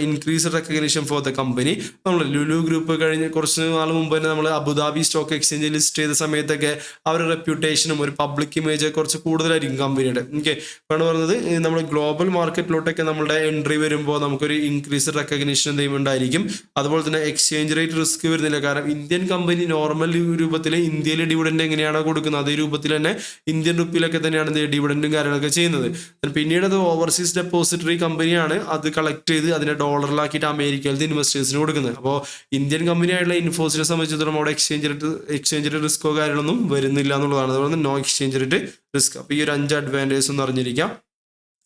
Increase recognition for the company. നമ്മൾ ലുലു ഗ്രൂപ്പ് കഴിഞ്ഞ് കുറച്ച് നാൾ മുമ്പ് തന്നെ നമ്മൾ അബുദാബി സ്റ്റോക്ക് എക്സ്ചേഞ്ചിൽ ലിസ്റ്റ് ചെയ്ത സമയത്തൊക്കെ അവരുടെ റെപ്യൂട്ടേഷനും ഒരു പബ്ലിക് ഇമേജ് കുറച്ച് കൂടുതലായിരിക്കും കമ്പനിയുടെ. ഓക്കെ, അപ്പോൾ പറഞ്ഞത് നമ്മൾ ഗ്ലോബൽ മാർക്കറ്റിലോട്ടൊക്കെ നമ്മുടെ എൻട്രി വരുമ്പോൾ നമുക്കൊരു ഇൻക്രീസ് റെക്കഗ്നിഷൻ എന്തെങ്കിലും ഉണ്ടായിരിക്കും. അതുപോലെ തന്നെ എക്സ്ചേഞ്ച് റേറ്റ് റിസ്ക് വരുന്നില്ല. കാരണം ഇന്ത്യൻ കമ്പനി നോർമൽ രൂപത്തിൽ ഇന്ത്യയിൽ ഡിവിഡൻഡ് എങ്ങനെയാണോ കൊടുക്കുന്നത് അതേ രൂപത്തിൽ തന്നെ ഇന്ത്യൻ റുപ്പിയിലൊക്കെ തന്നെയാണ് ഡിവിഡൻഡും കാര്യങ്ങളൊക്കെ ചെയ്യുന്നത്. പിന്നീട് അത് ഓവർസീസ് ഡെപ്പോസിറ്ററി കമ്പനിയാണ് അത് കളക്ട് ചെയ്ത് അതിനെ ഡോളറിലാക്കിയിട്ട് അമേരിക്കയിലത്തെ ഇൻവെസ്റ്റേഴ്സിന് കൊടുക്കുന്നത്. അപ്പോൾ ഇന്ത്യൻ കമ്പനിയായിട്ടുള്ള ഇൻഫോസിനെ സംബന്ധിച്ചിടത്തോളം അവിടെ എക്സ്ചേഞ്ച് റേറ്റ് റിസ്കോ കാര്യങ്ങളൊന്നും വരുന്നില്ല എന്നുള്ളതാണ്. അതുകൊണ്ട് നോ എക്സ്ചേഞ്ച് റേറ്റ് റിസ്ക്. അപ്പോൾ ഈ ഒരു 5 അഡ്വാൻറ്റേജ് ഒന്ന് അറിഞ്ഞിരിക്കാം.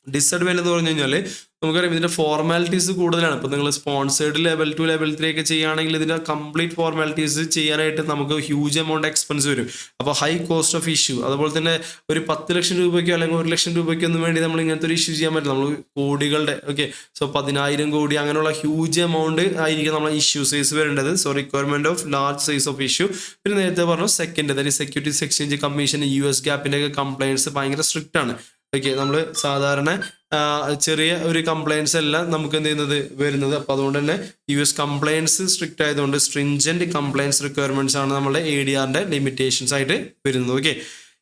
ഡിസഡ്വാൻറ്റേജ് എന്ന് പറഞ്ഞു കഴിഞ്ഞാൽ നമുക്കറിയാം ഇതിൻ്റെ ഫോർമാലിറ്റീസ് കൂടുതലാണ്. ഇപ്പോൾ നിങ്ങൾ സ്പോൺസേർഡ് ലെവൽ 2 ലെവൽ 3 ഒക്കെ ചെയ്യുകയാണെങ്കിൽ ഇതിൻ്റെ കംപ്ലീറ്റ് ഫോർമാലിറ്റീസ് ചെയ്യാനായിട്ട് നമുക്ക് ഹ്യൂജ് എമൗണ്ട് എക്സ്പെൻസ് വരും. അപ്പോൾ ഹൈ കോസ്റ്റ് ഓഫ് ഇഷ്യൂ. അതുപോലെ തന്നെ ഒരു 10 ലക്ഷം രൂപയ്ക്കോ അല്ലെങ്കിൽ 1 ലക്ഷം രൂപയ്ക്കോ ഒന്നും വേണ്ടി നമ്മൾ ഇങ്ങനത്തെ ഒരു ഇഷ്യൂ ചെയ്യാൻ പറ്റില്ല. നമ്മൾ കോടികളുടെ സോ 10,000 കോടി അങ്ങനെയുള്ള ഹ്യൂജ് എമൗണ്ട് ആയിരിക്കും നമ്മൾ ഇഷ്യൂ സൈസ് വരേണ്ടത്. So requirement of large size of issue. പിന്നെ നേരത്തെ പറഞ്ഞു second securities exchange commission US ഗാപ്പിൻ്റെ ഒക്കെ കംപ്ലൈൻസ് ഭയങ്കര സ്ട്രിക്റ്റ് ആണ്. നമ്മൾ സാധാരണ ചെറിയ ഒരു കംപ്ലൈൻസ് അല്ല നമുക്ക് എന്ത് ചെയ്യുന്നത് വരുന്നത്. അപ്പോൾ അതുകൊണ്ട് തന്നെ US കംപ്ലൈൻസ് സ്ട്രിക്റ്റ് ആയതുകൊണ്ട് സ്ട്രിഞ്ചന്റ് കംപ്ലൈൻസ് റിക്വയർമെന്റ്സ് ആണ് നമ്മുടെ ADRന്റെ ലിമിറ്റേഷൻസ് ആയിട്ട് വരുന്നത്. ഓക്കെ,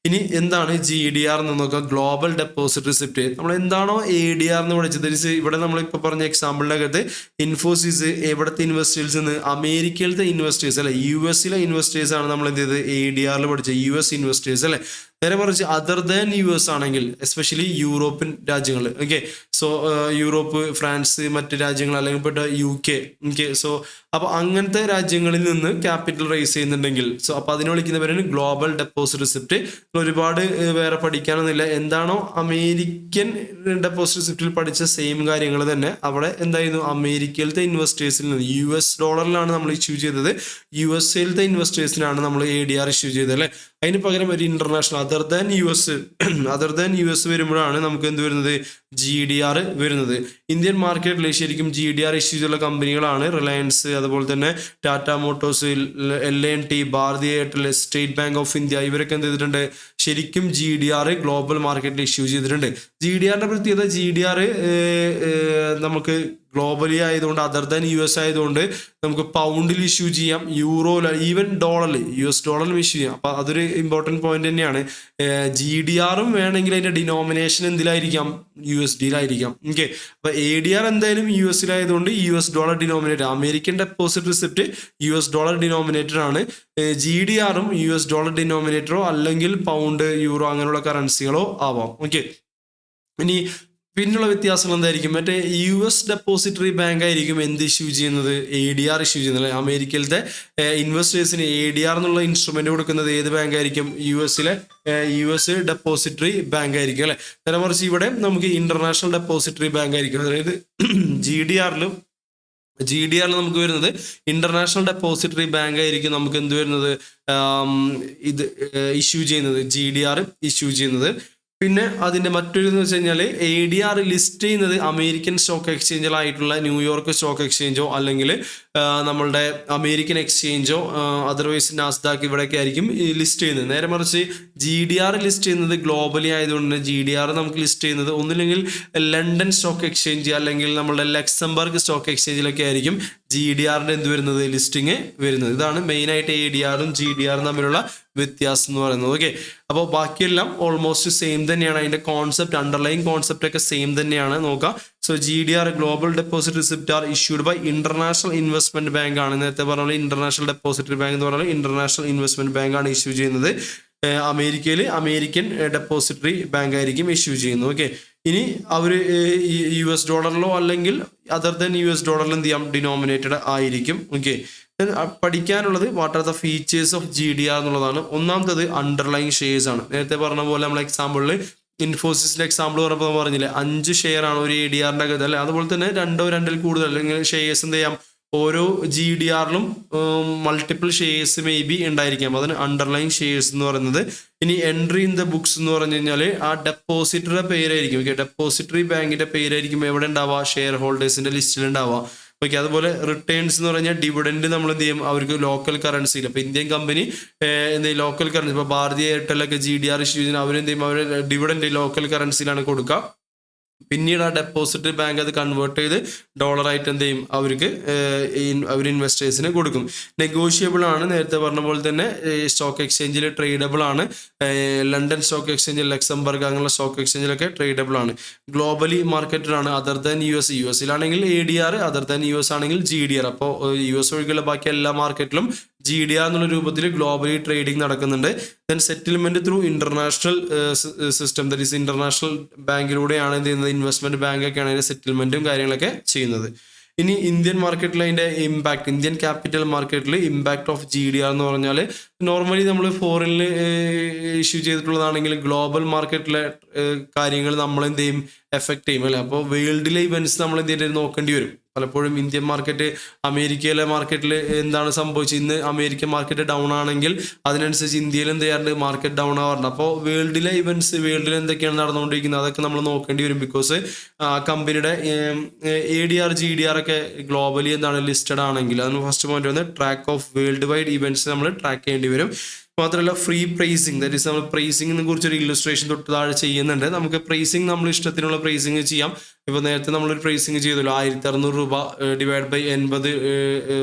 ഇനി എന്താണ് GDR എന്ന് നോക്കുക, ഗ്ലോബൽ ഡെപ്പോസിറ്റ് റിസിപ്റ്റ്. നമ്മൾ എന്താണോ ADR എന്ന് പഠിച്ചത്, ഇവിടെ നമ്മളിപ്പോൾ പറഞ്ഞ എക്സാമ്പിളിൻ്റെ അകത്ത് ഇൻഫോസിസ് എവിടുത്തെ ഇൻവെസ്റ്റേഴ്സ് നിന്ന്, അമേരിക്കയിലത്തെ ഇൻവെസ്റ്റേഴ്സ് അല്ലെ, US-ലെ ഇൻവെസ്റ്റേഴ്സ് ആണ് നമ്മൾ എന്ത് ചെയ്തത് ADR പഠിച്ചത്, US ഇൻവെസ്റ്റേഴ്സ് അല്ലെ. നേരെ മറിച്ച് അതർ ദാൻ US ആണെങ്കിൽ എസ്പെഷ്യലി യൂറോപ്യൻ രാജ്യങ്ങൾ, സോ യൂറോപ്പ്, ഫ്രാൻസ്, മറ്റ് രാജ്യങ്ങൾ, അല്ലെങ്കിൽ പെട്ട UK, സോ അപ്പോൾ അങ്ങനത്തെ രാജ്യങ്ങളിൽ നിന്ന് ക്യാപിറ്റൽ റേസ് ചെയ്യുന്നുണ്ടെങ്കിൽ സോ അപ്പോൾ അതിനെ വിളിക്കുന്ന പേരാണ് ഗ്ലോബൽ ഡെപ്പോസിറ്റ് റിസിപ്റ്റ്. ഒരുപാട് വേറെ പഠിക്കാനൊന്നുമില്ല. എന്താണോ അമേരിക്കൻ ഡെപ്പോസിറ്റ് റിസിപ്റ്റിൽ പഠിച്ച സെയിം കാര്യങ്ങൾ തന്നെ അവിടെ എന്തായിരുന്നു, അമേരിക്കയിലത്തെ ഇൻവെസ്റ്റേഴ്സിൽ നിന്ന് US ഡോളറിലാണ് നമ്മൾ ഇഷ്യൂ ചെയ്തത്, USA-യിലത്തെ ഇൻവെസ്റ്റേഴ്സിനാണ് നമ്മൾ ADR ഇഷ്യൂ ചെയ്തത് അല്ലേ. അതിന് പകരം ഒരു ഇന്റർനാഷണൽ അതർ ദാൻ US വരുമ്പോഴാണ് നമുക്ക് എന്ത് വരുന്നത്, GDR വരുന്നത്. ഇന്ത്യൻ മാർക്കറ്റിൽ ശരിക്കും GDR ഇഷ്യൂ ചെയ്തുള്ള കമ്പനികളാണ് റിലയൻസ്, അതുപോലെ തന്നെ ടാറ്റ മോട്ടോഴ്സ്, L&T, ഭാരതി എയർടെൽ, സ്റ്റേറ്റ് ബാങ്ക് ഓഫ് ഇന്ത്യ, ഇവരൊക്കെ എന്ത് ചെയ്തിട്ടുണ്ട്, ശരിക്കും GDR ഗ്ലോബൽ മാർക്കറ്റിൽ ഇഷ്യൂ ചെയ്തിട്ടുണ്ട്. GDRന്റെ പ്രത്യേകത, GDR നമുക്ക് ഗ്ലോബലി ആയതുകൊണ്ട്, അതർ ദാൻ US ആയതുകൊണ്ട് നമുക്ക് പൗണ്ടിൽ ഇഷ്യൂ ചെയ്യാം, യൂറോയിൽ, ഈവൻ ഡോളറിൽ, US ഡോളറിലും ഇഷ്യൂ ചെയ്യാം. അപ്പോൾ അതൊരു ഇമ്പോർട്ടൻറ്റ് പോയിന്റ് തന്നെയാണ്. GDRും വേണമെങ്കിൽ അതിൻ്റെ ഡിനോമിനേഷൻ എന്തിലായിരിക്കാം, USD-ലായിരിക്കാം. അപ്പോൾ ADR എന്തായാലും US-ലായതുകൊണ്ട് US dollar denominator, American deposit receipt US dollar denominator ആണ്. GDRും US ഡോളർ ഡിനോമിനേറ്ററോ അല്ലെങ്കിൽ പൗണ്ട്, യൂറോ അങ്ങനെയുള്ള കറൻസികളോ ആവാം. ഇനി പിന്നുള്ള വ്യത്യാസങ്ങൾ എന്തായിരിക്കും, മറ്റേ US ഡെപ്പോസിറ്ററി ബാങ്ക് ആയിരിക്കും എന്ത് ഇഷ്യൂ ചെയ്യുന്നത്, ADR ഇഷ്യൂ ചെയ്യുന്നത്. അമേരിക്കയിലത്തെ ഇൻവെസ്റ്റേഴ്സിന് ADR എന്നുള്ള ഇൻസ്ട്രുമെന്റ് കൊടുക്കുന്നത് ഏത് ബാങ്ക് ആയിരിക്കും, US ഡെപ്പോസിറ്ററി ബാങ്ക് ആയിരിക്കും അല്ലെ. നേരെ മറിച്ച് ഇവിടെ നമുക്ക് ഇന്റർനാഷണൽ ഡെപ്പോസിറ്ററി ബാങ്ക് ആയിരിക്കും. അതായത് GDR നമുക്ക് വരുന്നത് ഇന്റർനാഷണൽ ഡെപ്പോസിറ്ററി ബാങ്ക് ആയിരിക്കും നമുക്ക് എന്ത് വരുന്നത്, ഇത് ഇഷ്യൂ ചെയ്യുന്നത്, GDR ഇഷ്യൂ ചെയ്യുന്നത്. പിന്നെ അതിൻ്റെ മറ്റൊരു എന്ന് വെച്ച് കഴിഞ്ഞാൽ ADR ലിസ്റ്റ് ചെയ്യുന്നത് അമേരിക്കൻ സ്റ്റോക്ക് എക്സ്ചേഞ്ചിലായിട്ടുള്ള ന്യൂയോർക്ക് സ്റ്റോക്ക് എക്സ്ചേഞ്ചോ അല്ലെങ്കിൽ നമ്മളുടെ അമേരിക്കൻ എക്സ്ചേഞ്ചോ അതർവൈസ് നാസ്ഡാക്ക് ഇവിടെയൊക്കെ ആയിരിക്കും ലിസ്റ്റ് ചെയ്യുന്നത്. നേരെ മറിച്ച് GDR ലിസ്റ്റ് ചെയ്യുന്നത് ഗ്ലോബലി ആയതുകൊണ്ട് GDR നമുക്ക് ലിസ്റ്റ് ചെയ്യുന്നത് ഒന്നില്ലെങ്കിൽ ലണ്ടൻ സ്റ്റോക്ക് എക്സ്ചേഞ്ച് അല്ലെങ്കിൽ നമ്മളുടെ ലക്സംബർഗ് സ്റ്റോക്ക് എക്സ്ചേഞ്ചിലൊക്കെ ആയിരിക്കും GDRന്റെ എന്ത് വരുന്നത് ലിസ്റ്റിങ് വരുന്നത്. ഇതാണ് മെയിനായിട്ട് ADRും GDRും തമ്മിലുള്ള വ്യത്യാസം എന്ന് പറയുന്നത്. ഓക്കെ, അപ്പോൾ ബാക്കിയെല്ലാം ഓൾമോസ്റ്റ് സെയിം തന്നെയാണ്. അതിൻ്റെ കോൺസെപ്റ്റ് അണ്ടർലൈൻ കോൺസെപ്റ്റ് ഒക്കെ സെയിം തന്നെയാണ്. നോക്കാം. So GDR global deposit receipt are issued by international investment bank ആണ്. നേരത്തെ പറഞ്ഞ ഇന്റർനാഷണൽ ഡെപ്പോസിറ്ററി ബാങ്ക് എന്ന് പറഞ്ഞാൽ ഇന്റർനാഷണൽ ഇൻവെസ്റ്റ്മെന്റ് ബാങ്ക് ആണ് ഇഷ്യൂ ചെയ്യുന്നത്. അമേരിക്കയിൽ അമേരിക്കൻ ഡെപ്പോസിറ്ററി ബാങ്ക് ആയിരിക്കും ഇഷ്യൂ ചെയ്യുന്നത്. ഓക്കെ, ഇനി അവർ US ഡോളറിലോ അല്ലെങ്കിൽ അതർ ദൻ US ഡോളറിൽ എന്ത് ചെയ്യാം ഡിനോമിനേറ്റഡ് ആയിരിക്കും. ഓക്കെ, പഠിക്കാനുള്ളത് what are the features of GDR എന്നുള്ളതാണ്. ഒന്നാമത്തത് അണ്ടർലൈൻ ഷെയർസ് ആണ്. നേരത്തെ പറഞ്ഞ പോലെ നമ്മൾ എക്സാമ്പിളിൽ ഇൻഫോസിസിന്റെ എക്സാമ്പിൾ പറഞ്ഞപ്പോൾ പറഞ്ഞില്ലേ 5 ഷെയർ ആണ് ഒരു ADRന്റെ അകത്ത് അല്ലെ. അതുപോലെ തന്നെ 2 കൂടുതൽ അല്ലെങ്കിൽ ഷെയർസ് എന്ത് ചെയ്യാം ഓരോ GDRലും മൾട്ടിപ്പിൾ ഷെയർസ് മേ ബി ഉണ്ടായിരിക്കാം. അതിന് അണ്ടർലൈൻ ഷെയർസ് എന്ന് പറയുന്നത്. ഇനി എൻട്രി ഇൻ ദ ബുക്സ് എന്ന് പറഞ്ഞു കഴിഞ്ഞാൽ ആ ഡെപ്പോസിറ്ററുടെ പേരായിരിക്കും. ഓക്കെ, ഡെപ്പോസിറ്ററി ബാങ്കിന്റെ പേരായിരിക്കും എവിടെ ഉണ്ടാവുക ഷെയർ ഹോൾഡേഴ്സിന്റെ ലിസ്റ്റിൽ ഉണ്ടാവുക. ഓക്കെ, അതുപോലെ റിട്ടേൺസ് എന്ന് പറഞ്ഞാൽ ഡിവിഡൻഡ് നമ്മൾ എന്ത് ചെയ്യും അവർക്ക് ലോക്കൽ കറൻസിയിൽ. ഇപ്പോൾ ഇന്ത്യൻ കമ്പനി എന്ത് ചെയ്യും ലോക്കൽ കറൻസി, ഇപ്പോൾ ഭാരതീയ എയർടെലൊക്കെ GDR ഇഷ്യൂ ചെയ്യുന്ന അവരെന്ത് ചെയ്യും അവർ ഡിവിഡൻഡ് ലോക്കൽ കറൻസിയിലാണ് കൊടുക്കുക. പിന്നീട് ആ ഡെപ്പോസിറ്റ് ബാങ്ക് അത് കൺവേർട്ട് ചെയ്ത് ഡോളറായിട്ട് എന്ത് ചെയ്യും അവർക്ക് അവർ ഇൻവെസ്റ്റേഴ്സിന് കൊടുക്കും. നെഗോഷിയബിൾ ആണ്. നേരത്തെ പറഞ്ഞ പോലെ തന്നെ സ്റ്റോക്ക് എക്സ്ചേഞ്ചിൽ ട്രേഡബിൾ ആണ്. ലണ്ടൻ സ്റ്റോക്ക് എക്സ്ചേഞ്ചിൽ ലക്സംബർഗ് അങ്ങനെയുള്ള സ്റ്റോക്ക് എക്സ്ചേഞ്ചിലൊക്കെ ട്രേഡബിൾ ആണ്. ഗ്ലോബലി മാർക്കറ്റിലാണ് അതർ ദാൻ US ലാണെങ്കിൽ ADR, അതർ ദാൻ US ആണെങ്കിൽ GDR. അപ്പോൾ US ഒഴികെയുള്ള ബാക്കി എല്ലാ മാർക്കറ്റിലും GDR എന്നുള്ള രൂപത്തിൽ ഗ്ലോബലി ട്രേഡിംഗ് നടക്കുന്നുണ്ട്. Then settlement through international system, that is international ബാങ്കിലൂടെയാണ് എന്ത് ചെയ്യുന്നത് ഇൻവെസ്റ്റ്മെന്റ് ബാങ്കൊക്കെയാണ് അതിന്റെ സെറ്റിൽമെന്റും കാര്യങ്ങളൊക്കെ ചെയ്യുന്നത്. ഇനി ഇന്ത്യൻ മാർക്കറ്റിൽ അതിന്റെ ഇമ്പാക്ട്, ഇന്ത്യൻ ക്യാപിറ്റൽ മാർക്കറ്റിൽ ഇമ്പാക്ട് ഓഫ് GDR എന്ന് പറഞ്ഞാൽ നോർമലി നമ്മൾ ഫോറിനിൽ ഇഷ്യൂ ചെയ്തിട്ടുള്ളതാണെങ്കിൽ ഗ്ലോബൽ മാർക്കറ്റിലെ കാര്യങ്ങൾ നമ്മൾ എന്ത് ചെയ്യും എഫക്ട് ചെയ്യും അല്ലേ. അപ്പോൾ വേൾഡിലെ ഇവന്റ്സ് നമ്മൾ എന്ത് ചെയ്തിട്ട് നോക്കേണ്ടി വരും. പലപ്പോഴും ഇന്ത്യൻ മാർക്കറ്റ് അമേരിക്കയിലെ മാർക്കറ്റിൽ എന്താണ് സംഭവിച്ചത്, ഇന്ന് അമേരിക്കൻ മാർക്കറ്റ് ഡൗൺ ആണെങ്കിൽ അതിനനുസരിച്ച് ഇന്ത്യയിൽ എന്ത് ചെയ്യാറുണ്ട് മാർക്കറ്റ് ഡൗൺ ആവാറുണ്ട്. അപ്പോൾ വേൾഡിലെ ഇവന്റ്സ് വേൾഡിൽ എന്തൊക്കെയാണ് നടന്നുകൊണ്ടിരിക്കുന്നത് അതൊക്കെ നമ്മൾ നോക്കേണ്ടി വരും. ബിക്കോസ് കമ്പനിയുടെ ADR GDR ഒക്കെ ഗ്ലോബലി എന്താണ് ലിസ്റ്റഡ് ആണെങ്കിൽ അതിന് ഫസ്റ്റ് പോയിന്റ് വന്ന് track of world wide events നമ്മൾ ട്രാക്ക് ചെയ്യേണ്ടി വരും. മാത്രമല്ല ഫ്രീ പ്രൈസിങ്, ദാറ്റ് ഈസ് നമ്മൾ പ്രൈസിങ്ങിനെ കുറിച്ചൊരു ഇല്ലുസ്ട്രേഷൻ തൊട്ട് താഴെ ചെയ്യുന്നുണ്ട്. നമുക്ക് പ്രൈസിങ് നമ്മൾ ഇഷ്ടത്തിനുള്ള പ്രൈസിങ് ചെയ്യാം. ഇപ്പോൾ നേരത്തെ നമ്മളൊരു പ്രൈസിങ് ചെയ്തല്ലോ 1600 രൂപ ഡിവൈഡ് ബൈ 80,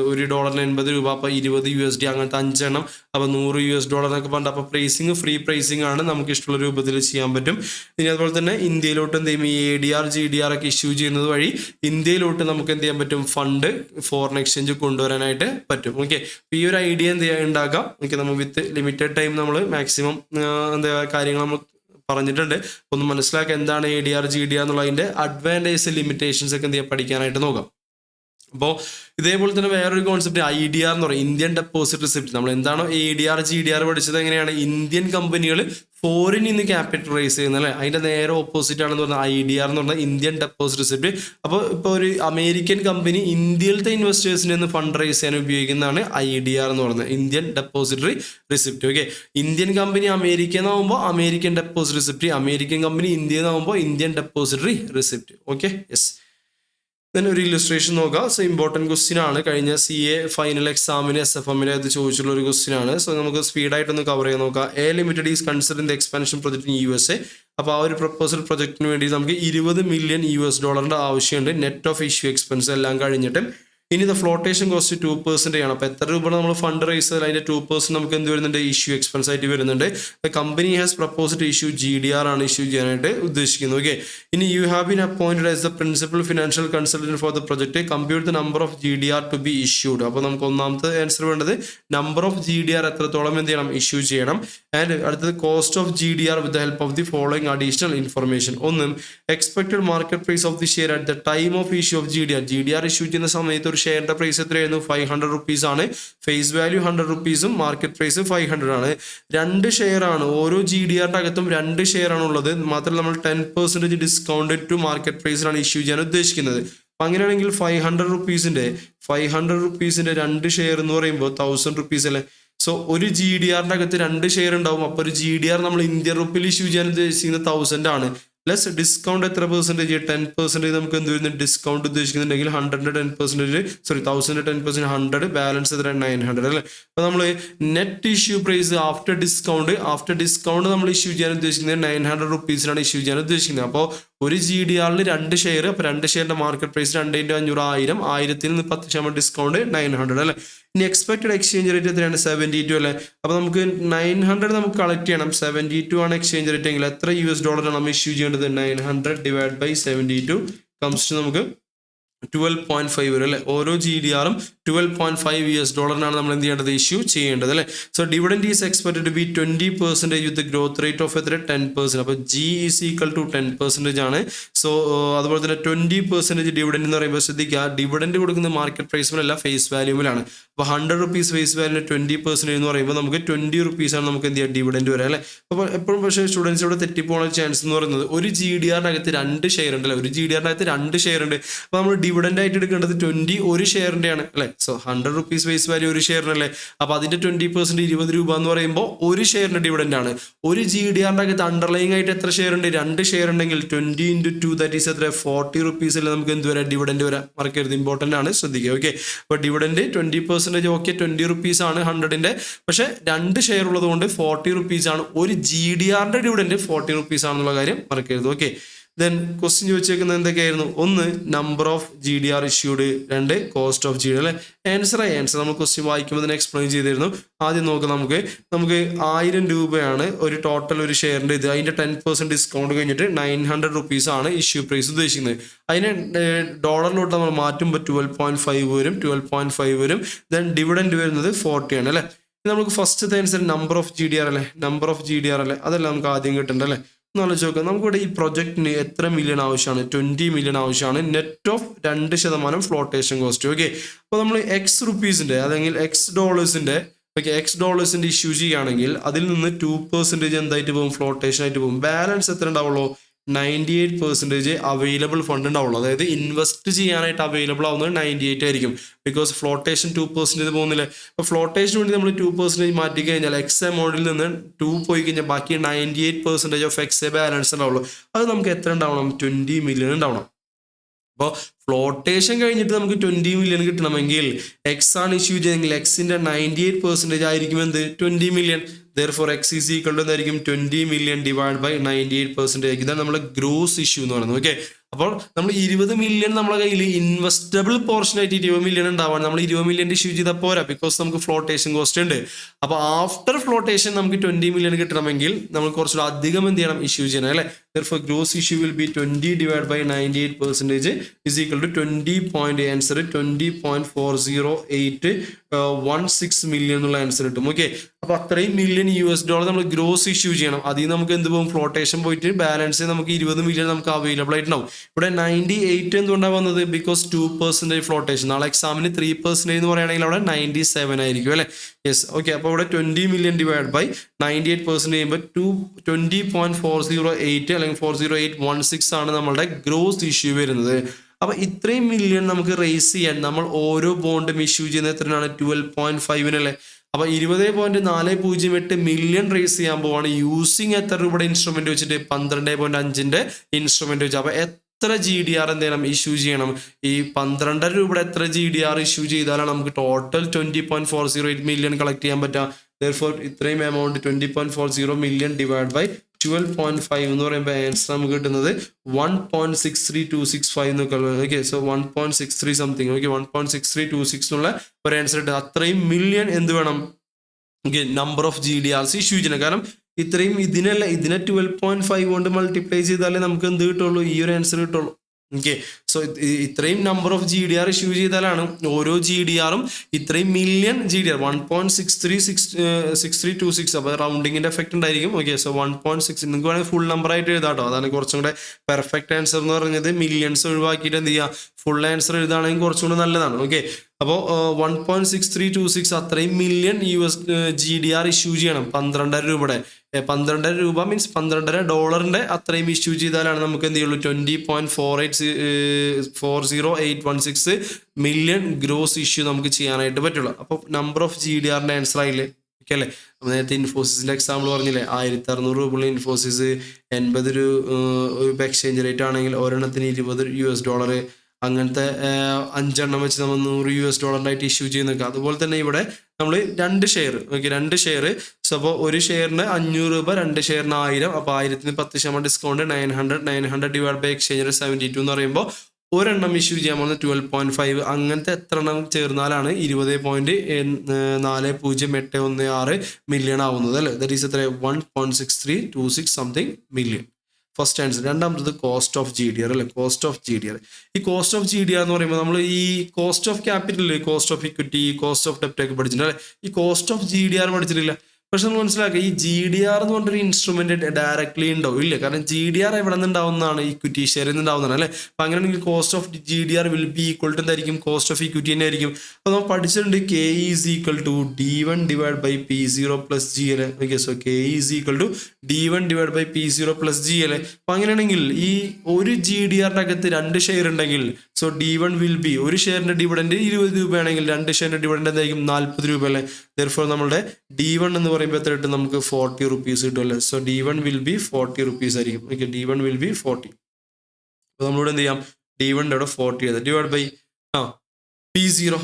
$1 80 അപ്പോൾ 20 USD അങ്ങനത്തെ 5 എണ്ണം, അപ്പോൾ $100 എന്നൊക്കെ പറഞ്ഞിട്ട് അപ്പോൾ പ്രൈസിങ് ഫ്രീ പ്രൈസിങ് ആണ്, നമുക്ക് ഇഷ്ടമുള്ള രൂപത്തിൽ ചെയ്യാൻ പറ്റും. ഇനി അതുപോലെ തന്നെ ഇന്ത്യയിലോട്ട് എന്ത് ചെയ്യും ഈ ADR GDR ഒക്കെ ഇഷ്യൂ ചെയ്യുന്നത് വഴി ഇന്ത്യയിലോട്ട് നമുക്ക് എന്ത് ചെയ്യാൻ പറ്റും ഫണ്ട് ഫോറിൻ എക്സ്ചേഞ്ച് കൊണ്ടുവരാനായിട്ട് പറ്റും. ഓക്കെ, ഈ ഒരു ഐഡിയ എന്ത് ചെയ്യാൻ ഉണ്ടാക്കാം. ഓക്കെ, നമ്മൾ വിത്ത് ലിമിറ്റഡ് ടൈം നമ്മൾ മാക്സിമം എന്താ കാര്യങ്ങൾ നമ്മൾ പറഞ്ഞിട്ടുണ്ട്. ഒന്ന് മനസ്സിലാക്കുക എന്താണ് ADR GDR എന്നുള്ളതിന്റെ അഡ്വാൻറ്റേജ് ലിമിറ്റേഷൻസ് ഒക്കെ എന്ത് ചെയ്യാൻ പഠിക്കാനായിട്ട് നോക്കാം. അപ്പോൾ ഇതേപോലെ തന്നെ വേറൊരു കോൺസെപ്റ്റ് IDR എന്ന് പറയും, ഇന്ത്യൻ ഡെപ്പോസിറ്റ് റിസിപ്റ്റ്. നമ്മൾ എന്താണോ ADR GDR പഠിച്ചത് എങ്ങനെയാണ് ഇന്ത്യൻ കമ്പനികൾ ഫോറിനിൽ നിന്ന് ക്യാപിറ്റൽ റൈസ് ചെയ്യുന്നത് അല്ലേ, അതിന്റെ നേരെ ഓപ്പോസിറ്റ് ആണെന്ന് പറഞ്ഞാൽ IDR എന്ന് പറഞ്ഞാൽ ഇന്ത്യൻ ഡെപ്പോസിറ്റ് റിസിപ്റ്റ്. അപ്പോൾ ഇപ്പോൾ ഒരു അമേരിക്കൻ കമ്പനി ഇന്ത്യയിലത്തെ ഇൻവെസ്റ്റേഴ്സിനെ ഒന്ന് ഫണ്ട് റൈസ് ചെയ്യാൻ ഉപയോഗിക്കുന്നതാണ് IDR എന്ന് പറയുന്നത്, Indian depository receipt. Okay, Indian company America എന്നാകുമ്പോൾ American deposit receipt, American company India എന്നാകുമ്പോൾ Indian depository receipt. Okay, yes. then ഒരു ഇല്ലുസ്ട്രേഷൻ നോക്കാം. സോ ഇമ്പോർട്ടൻറ്റ് ക്വസ്റ്റ്യൻ ആണ്, കഴിഞ്ഞ CA ഫൈനൽ എക്സാമിന് SFMന് അത് ചോദിച്ചുള്ള ഒരു ക്വസ്റ്റ്യൻ ആണ്. സോ നമുക്ക് സ്പീഡായിട്ടൊന്ന് കവർ ചെയ്യാൻ നോക്കാം. A Limited is considering the expansion project in USA. അപ്പോൾ ആ ഒരു പ്രപ്പോസൽ പ്രൊജക്ടിന് വേണ്ടി നമുക്ക് $20 മില്യൺ ആവശ്യമുണ്ട്, നെറ്റ് ഓഫ് ഇഷ്യൂ എക്സ്പെൻസ് എല്ലാം കഴിഞ്ഞിട്ട്. ഇനി ദ ഫ്ലോട്ടേഷൻ കോസ്റ്റ് 2% ആണ്. അപ്പോൾ എത്ര രൂപ നമ്മൾ ഫണ്ട് റൈസ് ചെയ്താൽ അതിൻ്റെ 2% നമുക്ക് എന്ത് വരുന്നുണ്ട് ഇഷ്യൂ എക്സ്പെൻസ് ആയിട്ട് വരുന്നുണ്ട്. The company has proposed issue GDR ആണ് ഇഷ്യൂ ചെയ്യാനായിട്ട് ഉദ്ദേശിക്കുന്നത്. ഓക്കെ, ഇനി you have been appointed as the principal financial consultant for the project, compute the number of GDR to be issued. അപ്പോൾ നമുക്ക് ഒന്നാമത്തെ ആൻസർ വേണ്ടത് നമ്പർ ഓഫ് GDR എത്രത്തോളം എന്ത് ചെയ്യണം ഇഷ്യൂ ചെയ്യണം. ആൻഡ് അടുത്തത് cost of GDR with the help of the following additional information. ഒന്ന്, expected market price of the share at the time of issue of GDR issue ചെയ്യുന്ന സമയത്ത് ഒരു ഷെയറിന്റെ പ്രൈസ് എത്രയായിരുന്നു 500 rupees ആണ്, face value 100 rupees, market price 500 ആണ്. 2 share ആണ്, ഓരോ GDRന്റെ അകത്തും 2 ഷെയർ ആണ് ഉള്ളത്. മാത്രമല്ല നമ്മൾ 10% ഡിസ്കൗണ്ടഡ് ടു മാർക്കറ്റ് പ്രൈസിലാണ് ഇഷ്യൂ ചെയ്യാൻ ഉദ്ദേശിക്കുന്നത്. അങ്ങനെയാണെങ്കിൽ 500 rupeesന്റെ 2 ഷെയർ എന്ന് പറയുമ്പോൾ 1000 rupees അല്ലേ. സോ ഒരു GDRന്റെ അകത്ത് 2 ഷെയർ ഉണ്ടാവും. അപ്പോൾ ഒരു GDR നമ്മൾ ഇന്ത്യൻ റുപ്പിയിൽ ഇഷ്യൂ ചെയ്യാൻ ഉദ്ദേശിക്കുന്നത് 1000 ആണ്. ലെസ് ഡിസ്കൗണ്ട് എത്ര പെർസെൻറ്റേജ്? 10% നമുക്ക് എന്ത് വരുന്നത്? ഡിസ്കൗണ്ട് ഉദ്ദേശിക്കുന്നുണ്ടെങ്കിൽ 100ന്റെ 10%, സോറി 1000ന്റെ 10%, 100, ബാലൻസ് എത്ര? 900 അല്ലേ. അപ്പോൾ നമ്മൾ net issue price after discount നമ്മൾ ഇഷ്യൂ ചെയ്യാൻ ഉദ്ദേശിക്കുന്നത് 900 റുപ്പീസിനാണ് ഇഷ്യൂ ചെയ്യാൻ ഉദ്ദേശിക്കുന്നത്. അപ്പോൾ ഒരു GDRൽ 2 ഷെയർ, അപ്പോൾ 2 ഷെയറിന്റെ മാർക്കറ്റ് പ്രൈസ് 2 × 500 1000, 1000ൽ നിന്ന് 10% ഡിസ്കൗണ്ട് 900 അല്ലേ. ഇനി എക്സ്പെക്റ്റഡ് എക്സ്ചേഞ്ച് റേറ്റ് എത്രയാണ്? 72 അല്ലേ. അപ്പോൾ നമുക്ക് 900 നമുക്ക് കളക്ട് ചെയ്യണം. 72 ആണ് എക്സ്ചേഞ്ച് റേറ്റ് എങ്കിൽ എത്ര $ആണ് നമ്മൾ ഇഷ്യൂ ചെയ്യേണ്ടത്? 900 ഡിവൈഡ് ബൈ 72 കംസ് ടു നമുക്ക് 12.5 വരും അല്ലേ. ഓരോ GDRും $12.5 നമ്മൾ എന്ത് ചെയ്യേണ്ടത്? ഇഷ്യൂ ചെയ്യേണ്ടത് അല്ലേ. So dividend is expected to be 20% with growth rate of എത്ര? 10%. അപ്പോൾ G ഈസ് ഈക്വൽ ടു 10% ആണ്. സോ അതുപോലെ തന്നെ 20% ഡിവിഡൻഡ് എന്ന് പറയുമ്പോൾ ശ്രദ്ധിക്കുക, ഡിവിഡൻഡ് കൊടുക്കുന്നത് മാർക്കറ്റ് പ്രൈസിലല്ല, ഫേസ് വാല്യൂമിലാണ്. അപ്പോൾ 100 റുപ്പീസ് ഫേസ് വാല്യൂവിന് 20% എന്ന് പറയുമ്പോൾ നമുക്ക് 20 റുപ്പീസാണ് നമുക്ക് എന്ത് ചെയ്യുക? ഡിവിഡൻഡ് വരാം അല്ലേ. അപ്പോൾ എപ്പോഴും പക്ഷേ സ്റ്റുഡൻസ് ഇവിടെ തെറ്റിപ്പോകാൻ ചാൻസ് എന്ന് പറയുന്നത്, ഒരു GDRന്റെ അകത്ത് 2 ഷെയർ ഉണ്ട് അല്ലേ. ഒരു GDRന്റെ അകത്ത് 2 ഷെയർ ഉണ്ട്. അപ്പോൾ നമ്മൾ ഡിവിഡൻഡ് ആയിട്ട് എടുക്കേണ്ടത് 20 ഒരു ഷെയറിന്റെ ആണ് അല്ലേ. സോ 100 റുപ്പീസ് ഫേസ് വാല്യൂ ഒരു ഷെയറിനല്ലേ. അപ്പോൾ അതിന്റെ 20% 20 രൂപ എന്ന് പറയുമ്പോൾ ഒരു ഷെയറിന്റെ ഡിവിഡൻഡ് ആണ്. ഒരു GDRന്റെ അകത്ത് അണ്ടർലൈങ് ആയിട്ട് എത്ര ഷെയർ ഉണ്ട്? 2 ഷെയർ ഉണ്ടെങ്കിൽ 20 × 2 ദാറ്റ് ഈസ് എത്ര? 40 റുപ്പീസ് അല്ലേ നമുക്ക് എന്ത് വരാം? ഡിവിഡൻഡ് വരാം. മറക്കരുത്, ഇമ്പോർട്ടൻ്റ് ആണ്, ശ്രദ്ധിക്കുക. ഓക്കെ, അപ്പോൾ ഡിവിഡൻഡ് 20% ഓക്കെ 20 റുപ്പീസ് ആണ് 100ന്റെ. പക്ഷേ 2 ഷെയർ ഉള്ളത് കൊണ്ട് 40 റുപ്പീസ് ആണ്. ഒരു GDRന്റെ ഡിവിഡൻഡ് 40 റുപ്പീസ് ആണെന്നുള്ള കാര്യം മറക്കരുത്. ഓക്കെ, ദെൻ ക്വസ്റ്റ്യൻ ചോദിച്ചേക്കുന്നത് എന്തൊക്കെയായിരുന്നു? 1 number of GDR issued, 2 cost of GDR അല്ലേ. ആൻസർ നമ്മൾ ക്വസ്റ്റ്യൻ വായിക്കുമ്പോൾ തന്നെ എക്സ്പ്ലെയിൻ ചെയ്തിരുന്നു. ആദ്യം നോക്കാം, നമുക്ക് 1000 രൂപയാണ് ഒരു ടോട്ടൽ ഒരു ഷെയറിൻ്റെ ഇത്. അതിൻ്റെ 10% ഡിസ്കൗണ്ട് കഴിഞ്ഞിട്ട് 900 റുപ്പീസ് ആണ് ഇഷ്യൂ പ്രൈസ് ഉദ്ദേശിക്കുന്നത്. അതിനെ ഡോളറിലോട്ട് നമ്മൾ മാറ്റുമ്പോൾ 12.5 വരും. 12.5 വരും. ദെൻ ഡിവിഡൻഡ് വരുന്നത് 40 ആണ് അല്ലേ. നമുക്ക് ഫസ്റ്റത്തെ ആൻസർ നമ്പർ ഓഫ് GDR അല്ലേ. നമ്പർ ഓഫ് GDR അല്ലേ, അതല്ല നമുക്ക് ആദ്യം കിട്ടേണ്ടത് അല്ലേ. എന്നാലോചിച്ച് നോക്കാം, നമുക്കിവിടെ ഈ പ്രൊജക്റ്റിന് എത്ര മില്യൺ ആവശ്യമാണ്? 20 മില്യൺ ആവശ്യമാണ്. Net off 2% flotation cost. Okay, അപ്പോൾ നമ്മൾ X റുപ്പീസിൻ്റെ അല്ലെങ്കിൽ X ഡോളേഴ്സിൻ്റെ ഇഷ്യൂ ചെയ്യുകയാണെങ്കിൽ അതിൽ നിന്ന് 2% എന്തായിട്ട് പോകും? ഫ്ലോട്ടേഷൻ ആയിട്ട് പോകും. ബാലൻസ് എത്ര ഉണ്ടാവുള്ളൂ? 98% അവൈലബിൾ ഫണ്ട് ഉണ്ടാവുള്ളൂ. അതായത് ഇൻവെസ്റ്റ് ചെയ്യാനായിട്ട് അവൈലബിൾ ആവുന്നത് 98 ആയിരിക്കും. ബിക്കോസ് ഫ്ലോട്ടേഷൻ 2% പോകുന്നില്ല. അപ്പോൾ ഫ്ലോട്ടേഷന് വേണ്ടി നമ്മൾ 2% മാറ്റി കഴിഞ്ഞാൽ X എമൗണ്ടിൽ നിന്ന് 2 പോയി കഴിഞ്ഞാൽ ബാക്കി 98% ഓഫ് X ബാലൻസ് ഉണ്ടാവുള്ളൂ. അത് നമുക്ക് എത്ര ഉണ്ടാവണം? 20 മില്യൺ ഉണ്ടാവണം. അപ്പോൾ ഫ്ലോട്ടേഷൻ കഴിഞ്ഞിട്ട് നമുക്ക് 20 മില്യൺ കിട്ടണമെങ്കിൽ X ആണ് ഇഷ്യൂ ചെയ്തെങ്കിൽ Xന്റെ 98% ആയിരിക്കും എന്ത്? 20 million. Therefore X is equal to എന്തായിരിക്കും? 20 മില്യൺ ഡിവൈഡ് ബൈ 98% ആയിരിക്കും. ഇതാണ് നമ്മുടെ ഗ്രോസ് ഇഷ്യൂ എന്ന് പറയുന്നത്. ഓക്കെ, അപ്പോൾ നമ്മൾ 20 മില്യൺ നമ്മളെ കയ്യിൽ ഇൻവെസ്റ്റബിൾ പോർഷൻ ആയിട്ട് 20 മില്യൺ ഉണ്ടാവാൻ നമ്മൾ 20 മില്യൺ ഇഷ്യൂ ചെയ്താൽ പോരാ. ബിക്കോസ് നമുക്ക് ഫ്ലോട്ടേഷൻ കോസ്റ്റ് ഉണ്ട്. അപ്പോൾ ആഫ്റ്റർ ഫ്ലോട്ടേഷൻ നമുക്ക് 20 മില്യൺ കിട്ടണമെങ്കിൽ നമ്മൾ കുറച്ചുകൂടെ അധികം എന്ത് ചെയ്യണം? ഇഷ്യൂ ചെയ്യണം അല്ലേ. Therefore gross issue will be 20 divided by 98% is equal to 20 point answer 20.40816 million എന്നുള്ള ആൻസർ കിട്ടും. ഓക്കെ, അപ്പോൾ അത്രയും മില്യൺ $US നമ്മൾ ഗ്രോസ് ഇഷ്യൂ ചെയ്യണം. അതിൽ നമുക്ക് എന്ത് പോകും? ഫ്ലോട്ടേഷൻ പോയിട്ട് ബാലൻസ് നമുക്ക് 20 മില്യൺ നമുക്ക് അവൈലബിൾ ആയിട്ടുണ്ടാവും. ഇവിടെ 98 എന്തുകൊണ്ടാണ് വന്നത്? Because 2% flotation. നാളെ എക്സാമിന് 3% എന്ന് പറയുകയാണെങ്കിൽ അവിടെ 97 ആയിരിക്കും അല്ലേ. യെസ്, ഓക്കെ, അപ്പോൾ ഇവിടെ 20 മില്യൺ ഡിവൈഡ് ബൈ 98% ചെയ്യുമ്പോൾ 20.408 അല്ലെങ്കിൽ 40816 ആണ് നമ്മളുടെ ഗ്രോസ് ഇഷ്യൂ വരുന്നത്. അപ്പോൾ ഇത്രയും മില്യൺ നമുക്ക് റേസ് ചെയ്യാൻ നമ്മൾ ഓരോ ബോണ്ടും ഇഷ്യൂ ചെയ്യുന്നത് എത്രയാണ്? 12.5 അല്ലേ. അപ്പോൾ 20.408 മില്യൺ റേസ് ചെയ്യാൻ പോവാണ് യൂസിങ് എത്ര രൂപയുടെ ഇൻസ്ട്രുമെന്റ് വെച്ചിട്ട്? 12.5ന്റെ ഇൻസ്ട്രുമെന്റ് വെച്ച്. അപ്പോൾ എത്ര GDR എന്ത് ചെയ്യണം? ഇഷ്യൂ ചെയ്യണം. ഈ 12 രൂപയുടെ എത്ര GDR ഇഷ്യൂ ചെയ്താലാണ് നമുക്ക് ടോട്ടൽ 20.408 മില്യൺ കളക്ട് ചെയ്യാൻ പറ്റുക. Therefore ഇത്രയും എമൗണ്ട് 20.40 മില്യൺ ഡിവൈഡ് ബൈ 12.5 എന്ന് പറയുമ്പോൾ ആൻസർ നമുക്ക് കിട്ടുന്നത് 1.63265 എന്നൊക്കെ. Okay, so 1.63 something. ഓക്കെ, 1.6326 എന്നുള്ള ഒരു ആൻസർ കിട്ടും. അത്രയും മില്യൺ എന്ത് വേണം? Okay, number of GDRs issue ചെയ്യണം. കാരണം ഇത്രയും ഇതിനെ 12.5 കൊണ്ട് മൾട്ടിപ്ലൈ ചെയ്താലേ നമുക്ക് എന്ത് കിട്ടുള്ളൂ? ഈ ഒരു ആൻസർ കിട്ടുള്ളൂ. ഓക്കെ, സോ ഇത്രയും നമ്പർ ഓഫ് GDR ഇഷ്യൂ ചെയ്താലാണ് ഓരോ GDRും ഇത്രയും മില്യൺ GDR 1.6326. അപ്പോൾ റൗണ്ടിങ്ങിന്റെ എഫക്ട് ഉണ്ടായിരിക്കും. ഓക്കെ, സോ 1.6 നിങ്ങൾക്ക് വേണമെങ്കിൽ ഫുൾ നമ്പർ ആയിട്ട് എഴുതാട്ടോ. അതാണ് കുറച്ചും കൂടെ പെർഫെക്റ്റ് ആൻസർ എന്ന് പറഞ്ഞത്. മില്യൺസ് ഒഴിവാക്കിയിട്ട് എന്ത് ചെയ്യുക? ഫുൾ ആൻസർ എഴുതുകയാണെങ്കിൽ കുറച്ചും കൂടെ നല്ലതാണ്. ഓക്കെ, അപ്പോൾ 1.6326 അത്രയും മില്യൺ GDR ഇഷ്യൂ ചെയ്യണം 12 രൂപയുടെ. 12 രൂപ മീൻസ് $12 അത്രയും ഇഷ്യൂ ചെയ്താലാണ് നമുക്ക് എന്ത് ചെയ്യുള്ളൂ? 20.40816 മില്യൺ ഗ്രോസ് ഇഷ്യൂ നമുക്ക് ചെയ്യാനായിട്ട് പറ്റുള്ളൂ. അപ്പോൾ നമ്പർ ഓഫ് GDRന്റെ ആൻസർ ആയില്ലേ. ഓക്കെ അല്ലേ? നേരത്തെ ഇൻഫോസിസിൻ്റെ എക്സാമ്പിൾ പറഞ്ഞില്ലേ, 1600 രൂപയുള്ള ഇൻഫോസിസ് 80 ഒരു എക്സ്ചേഞ്ച് റേറ്റ് ആണെങ്കിൽ ഒരെണ്ണത്തിന് $20, അങ്ങനത്തെ 5 വെച്ച് നമ്മൾ $100 ഇഷ്യൂ ചെയ്യുന്നൊക്കെ. അതുപോലെ തന്നെ ഇവിടെ നമ്മൾ 2 ഷെയർ, ഓക്കെ, 2 ഷെയർ. സോ അപ്പോൾ ഒരു ഷെയറിന് 500 രൂപ, 2 ഷെയറിന് 1000. അപ്പോൾ 1000-ന് 10% ഡിസ്കൗണ്ട് 900 ഡിവൈഡ് ബൈ എക്സ്ചേഞ്ച് റേറ്റ് 72 എന്ന് പറയുമ്പോൾ ഒരെണ്ണം ഇഷ്യൂ ചെയ്യാൻ പോകുന്നത് 12.5. അങ്ങനത്തെ എത്ര എണ്ണം ചേർന്നാലാണ് 20.408116 മില്യൺ ആവുന്നത് അല്ലേ? ദാറ്റ് ഈസ് എത്ര? 1.6326 സംതിങ് മില്യൺ. First answer. രണ്ടാമത്തത് കോസ്റ്റ് ഓഫ് GDR അല്ലേ? Cost of GDR. ഈ കോസ്റ്റ് ഓഫ് GDR എന്ന് പറയുമ്പോൾ നമ്മൾ ഈ cost of capital, cost of equity, cost of ഡെപ്റ്റ് ഒക്കെ പഠിച്ചിട്ടുണ്ട് അല്ലേ? ഈ കോസ്റ്റ് ഓഫ് GDR പഠിച്ചിട്ടില്ല. പക്ഷെ നമ്മൾ മനസ്സിലാക്കുക, ഈ GDR എന്ന് പറഞ്ഞൊരു ഇൻസ്ട്രുമെന്റ് ഡയറക്ട്ലി ഉണ്ടോ? ഇല്ല. കാരണം GDR എവിടെ നിന്നുണ്ടാവുന്നതാണ്? ഇക്വിറ്റി ഷെയറിൽ നിന്നുണ്ടാവുന്നതാണ് അല്ലേ? അപ്പം അങ്ങനെയാണെങ്കിൽ cost of GDR will be equal to എന്തായിരിക്കും? കോസ്റ്റ് ഓഫ് ഇക്വിറ്റി തന്നെ ആയിരിക്കും. അപ്പോൾ നമ്മൾ പഠിച്ചിട്ടുണ്ട് K is equal to D1 divide by P0 plus G അല്ലേ? Okay, so K is equal to D1 divide by P0 plus G അല്ലേ? അപ്പം അങ്ങനെയാണെങ്കിൽ ഈ ഒരു GDRന്റെ അകത്ത് 2 ഷെയർ ഉണ്ടെങ്കിൽ സോ D1 വിൽ ബി, ഒരു ഷെയറിന്റെ ഡിവിഡൻഡ് 20 രൂപയാണെങ്കിൽ 2 ഷെയറിന്റെ ഡിവിഡൻഡ് എന്തായിരിക്കും? 40 രൂപ അല്ലേ? ദെർഫോർ നമ്മളുടെ D1 എന്ന് പറയുമ്പോൾ എത്ര കിട്ടും? നമുക്ക് 40 റുപ്പീസ് കിട്ടും അല്ലേ? So D1 will be 40 rupees ആയിരിക്കും. Okay, D1 will be 40. അപ്പോൾ നമ്മളിവിടെ എന്ത് ചെയ്യാം? D1 അവിടെ 40 ഡിവൈഡ് ബൈ P0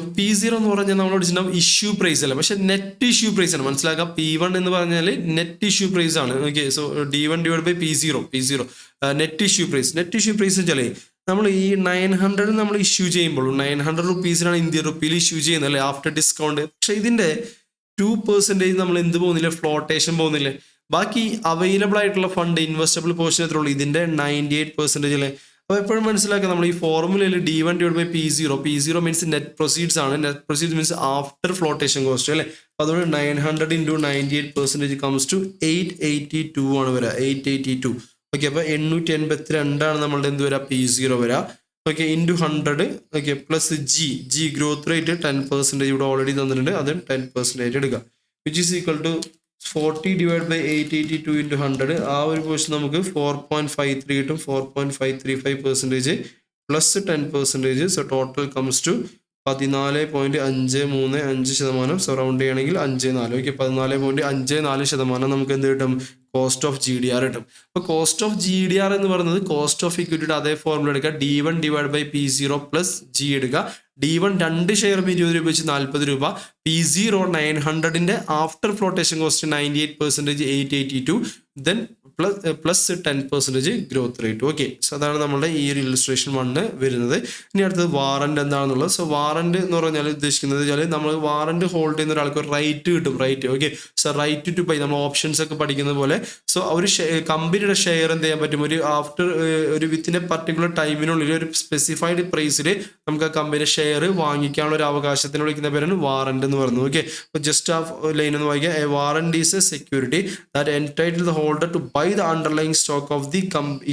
എന്ന് പറഞ്ഞാൽ നമ്മൾ പഠിച്ചിട്ടുണ്ടാവും ഇഷ്യൂ പ്രൈസ് അല്ല, പക്ഷെ നെറ്റ് ഇഷ്യൂ പ്രൈസ് ആണ്. മനസ്സിലാക്കാം, P1 എന്ന് പറഞ്ഞാൽ നെറ്റ് ഇഷ്യൂ പ്രൈസ് ആണ്. Okay, so D1 divide by P0 net issue price. Net issue price വെച്ചാൽ നമ്മൾ ഈ 900 നമ്മൾ ഇഷ്യൂ ചെയ്യുമ്പോൾ 900 റുപ്പീസിനാണ് ഇന്ത്യൻ റുപ്പിയിൽ ഇഷ്യൂ ചെയ്യുന്നത് അല്ലേ, ആഫ്റ്റർ ഡിസ്കൗണ്ട്. പക്ഷെ ഇതിന്റെ 2% നമ്മൾ എന്ത് പോകുന്നില്ല? ഫ്ലോട്ടേഷൻ പോകുന്നില്ലേ? ബാക്കി അവൈലബിൾ ആയിട്ടുള്ള ഫണ്ട് ഇൻവെസ്റ്റബിൾ പോർഷൻ എത്ര ഉള്ളൂ? ഇതിന്റെ 98% അല്ലേ? അപ്പോൾ എപ്പോഴും മനസ്സിലാക്കുക, നമ്മൾ ഈ ഫോർമുലയിൽ D1 divide by P0 means net proceeds ആണ്. Net proceeds means after flotation cost അല്ലേ? അപ്പോൾ അതുകൊണ്ട് 900 ഇൻറ്റു 98% കംസ് ടു 882 ആണ് വരിക. 882. ഓക്കെ, അപ്പോൾ 882 ആണ് നമ്മളുടെ എന്ത് വരിക? P0 വരിക. Okay, into 100. Okay, plus G growth rate 10% ഇവിടെ ഓൾറെഡി തന്നിട്ടുണ്ട്, അത് 10% എടുക്കുക. Which is equal to 40 divide by 882 into 100. ആ ഒരു പോർഷൻ നമുക്ക് 4.53 കിട്ടും. 4.535% plus 10%. So total comes to 14.535%. Surround ചെയ്യണമെങ്കിൽ 54. ഓക്കെ, 14.54% നമുക്ക് എന്ത് കിട്ടും? കോസ്റ്റ് ഓഫ് GDR കിട്ടും. അപ്പോൾ കോസ്റ്റ് ഓഫ് GDR എന്ന് പറയുന്നത് കോസ്റ്റ് ഓഫ് ഇക്വിറ്റിയുടെ അതേ ഫോർമുല എടുക്കുക. D1 divide by P0 plus G എടുക്കുക. D1 2 ഷെയർ 20 രൂപ വെച്ച് 40 രൂപ. P0 900ന്റെ after flotation cost 98% 882. Then plus 10% growth rate. Okay, so അതാണ് നമ്മുടെ ഈ ഒരു ഇല്ലസ്ട്രേഷൻ 1 വരുന്നത്. ഇനി അടുത്തത് വാറന്റ് എന്താണെന്നുള്ളത്. സോ വാറന്റ് എന്ന് പറഞ്ഞാൽ ഉദ്ദേശിക്കുന്നത് വെച്ചാൽ നമ്മൾ വാറന്റ് ഹോൾഡ് ചെയ്യുന്ന ഒരാൾക്ക് ഒരു റൈറ്റ് കിട്ടും. Right, okay, so right to buy. നമ്മൾ ഓപ്ഷൻസ് ഒക്കെ പഠിക്കുന്നത് പോലെ സോ ഒരു കമ്പനിയുടെ ഷെയർ എന്ത് ചെയ്യാൻ പറ്റും? ഒരു ആഫ്റ്റർ ഒരു വിത്തിൻ എ പർട്ടിക്കുലർ ടൈമിനുള്ളിൽ ഒരു സ്പെസിഫൈഡ് പ്രൈസിൽ നമുക്ക് ആ കമ്പനിയുടെ ഷെയർ വാങ്ങിക്കാനുള്ള ഒരു അവകാശത്തിന് വിളിക്കുന്ന പേരാണ് വാറന്റ് എന്ന് പറയുന്നത്. ഓക്കെ, അപ്പോൾ ജസ്റ്റ് ആ ലൈൻ ഒന്ന് വായിക്കുക. A warrant is a security that entitle the holder to buy the underlying stock of the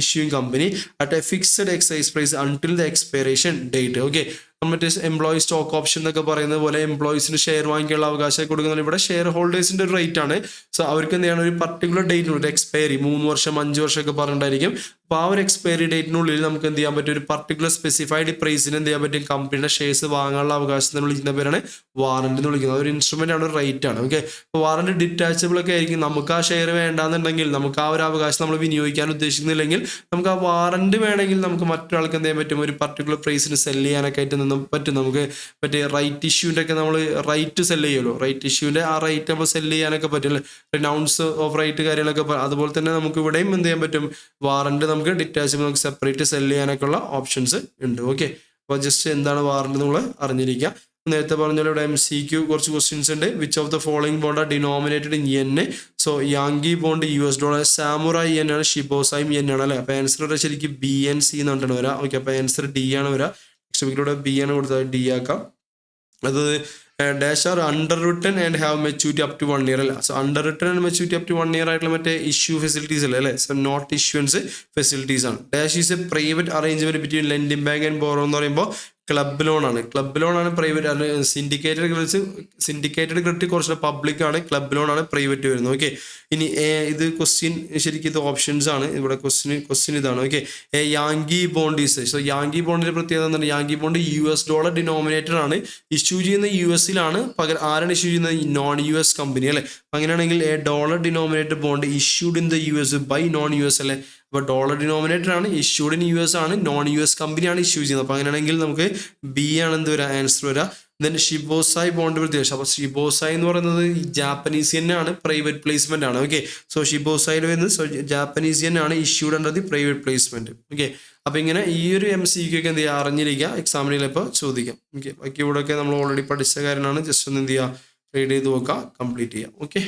issuing company at a fixed exercise price until the expiration date. Okay, മറ്റേ employee stock option എന്നൊക്കെ പറയുന്നത് പോലെ എംപ്ലോയീസിന് share വാങ്ങിക്കാനുള്ള അവകാശം കൊടുക്കുന്നത് ഇവിടെ share ഹോൾഡേഴ്സിന്റെ ഒരു rate ആണ്. So അവർക്ക് എന്ത് ചെയ്യണം? ഒരു പർട്ടിക്കുലർ ഡേറ്റിനുള്ളിൽ ഒരു എക്സ്പയറി 3 വർഷം 5 വർഷം ഒക്കെ പറഞ്ഞിട്ടായിരിക്കും. അപ്പോൾ ആ ഒരു എക്സ്പയറി ഡേറ്റിനുള്ളിൽ നമുക്ക് എന്ത് ചെയ്യാൻ പറ്റും? ഒരു പർട്ടിക്കുലർ സ്പെസിഫൈഡ് പ്രൈസിന് എന്ത് ചെയ്യാൻ പറ്റും? കമ്പനിയുടെ ഷെയർസ് വാങ്ങാനുള്ള അവകാശത്തിന് വിളിക്കുന്ന പേരാണ് വാറന്റ് എന്ന് വിളിക്കുന്നത്. ഒരു ഇൻസ്ട്രുമെന്റ് ആണ്, ഒരു റേറ്റ് ആണ്. ഓക്കെ, അപ്പോൾ വാറന്റ് ഡിറ്റാച്ചബിൾ ഒക്കെ ആയിരിക്കും. നമുക്ക് ആ ഷെയർ വേണ്ടാന്നുണ്ടെങ്കിൽ, നമുക്ക് ആ ഒരു അവകാശം നമ്മൾ വിനിയോഗിക്കാൻ ഉദ്ദേശിക്കുന്നില്ലെങ്കിൽ, നമുക്ക് ആ വാറന്റ് വേണമെങ്കിൽ നമുക്ക് മറ്റൊരാൾക്ക് എന്ത് ചെയ്യാൻ പറ്റും? ഒരു പർട്ടിക്കുലർ പ്രൈസിന് സെല് ചെയ്യാനൊക്കെ ആയിട്ട് പറ്റും. നമുക്ക് മറ്റേ റൈറ്റ് ഇഷ്യൂവിൻ്റെ ഒക്കെ നമ്മൾ റൈറ്റ് സെല് ചെയ്യുമല്ലോ, റൈറ്റ് ഇഷ്യൂവിൻ്റെ ആ റൈറ്റ് നമ്മൾ സെല് ചെയ്യാനൊക്കെ പറ്റും. റിനൗൺസ് ഓഫ് റൈറ്റ് കാര്യങ്ങളൊക്കെ. അതുപോലെ തന്നെ നമുക്ക് ഇവിടെയും എന്ത് ചെയ്യാൻ പറ്റും? വാറന്റ് നമുക്ക് ഡിറ്റാച്ചബിൾ, നമുക്ക് സെപ്പറേറ്റ് സെല് ചെയ്യാനൊക്കെ ഉള്ള ഓപ്ഷൻസ് ഉണ്ട്. ഓക്കെ, അപ്പോൾ ജസ്റ്റ് എന്താണ് വാറന്റ് നമ്മൾ അറിഞ്ഞിരിക്കുക. നേരത്തെ പറഞ്ഞ പോലെ ഇവിടെ MCQ കുറച്ച് ക്വസ്റ്റ്യൻസ് ഉണ്ട്. Which of the following bond are denominated in yen? So Yankee bond US dollar, samurai yen ആണ്, ഷിബോസായും yen ആണ് അല്ലേ? അപ്പോൾ ആൻസർ ശരിക്കും BNC എന്നാണ് വരാം. ഓക്കെ, അപ്പോൾ ആൻസർ D ആണ് വരാം. ടെക്സ്റ്റ് B ആണ് കൊടുത്തത്, D ആക്കാം. അത് dash are underwritten and have maturity up to 1 year അല്ല. So underwritten and maturity up to 1 year ആയിട്ടുള്ള മറ്റേ ഇഷ്യൂ ഫെസിലിറ്റീസ് അല്ലേ അല്ലേ? സോ നോട്ട് ഇഷ്യൂൻസ് ഫെസിലിറ്റീസ് ആണ്. Dash is a private arrangement between lending bank and borrow എന്ന് പറയുമ്പോൾ club ലോണാണ്. Club ലോണാണ് പ്രൈവറ്റ്, അല്ലെ സിൻഡിക്കേറ്റഡ് ക്രെഡിറ്റ് കുറച്ചുകൂടെ പബ്ലിക് ആണ്. ക്ലബ് ലോണാണ് പ്രൈവറ്റ് വരുന്നത്. ഓക്കെ, ഇനി ഇത് ക്വസ്റ്റ്യൻ ശരിക്കും ഇത് ഓപ്ഷൻസ് ആണ്. ഇവിടെ ക്വസ്റ്റ്യൻ ഇതാണ്. Okay, Yankee bond is, so Yankee ബോണ്ടിന്റെ പ്രത്യേകത എന്താണ്? യാങ്കി ബോണ്ട് US$ ഡിനോമിനേറ്റഡ് ആണ്. ഇഷ്യൂ ചെയ്യുന്ന US-ലാണ്, പകരം ആരാണ് ഇഷ്യൂ ചെയ്യുന്നത്? നോൺ US കമ്പനി അല്ലേ. അങ്ങനെയാണെങ്കിൽ $, denominated bond issued in the US by non US അല്ലേ. അപ്പോൾ $, ഡിനോമിനേറ്റഡ് ആണ്, ഇഷ്യൂഡ് ഇൻ US ആണ്, നോൺ US കമ്പനിയാണ് ഇഷ്യൂ ചെയ്യുന്നത്. അപ്പോൾ അങ്ങനെയാണെങ്കിൽ നമുക്ക് B ആണ് എന്ത് വരിക, ആൻസർ വരിക. ദെൻ ഷിബോസായ് ബോണ്ട് പ്രത്യേകിച്ച്, അപ്പോൾ ഷിബോസായ് എന്ന് പറയുന്നത് ജാപ്പനീസിയൻ ആണ്, പ്രൈവറ്റ് പ്ലേസ്മെന്റ് ആണ്. ഓക്കെ, സോ ഷിബോസായിൽ വരുന്നത് ജാപ്പനീസിയൻ ആണ്, issued under the private placement. Okay, അപ്പോൾ ഇങ്ങനെ ഈ ഒരു MCQ ഒക്കെ എന്ത് ചെയ്യുക, അറിഞ്ഞിരിക്കുക, എക്സാമിനിൽ ഇപ്പോൾ ചോദിക്കാം. ഓക്കെ, ബാക്കി ഇവിടെ ഒക്കെ നമ്മൾ ഓൾറെഡി പഠിച്ച കാര്യമാണ്. ജസ്റ്റ് ഒന്ന് എന്ത് ചെയ്യുക, റീഡ് ചെയ്ത് നോക്കുക, കംപ്ലീറ്റ് ചെയ്യുക. ഓക്കെ.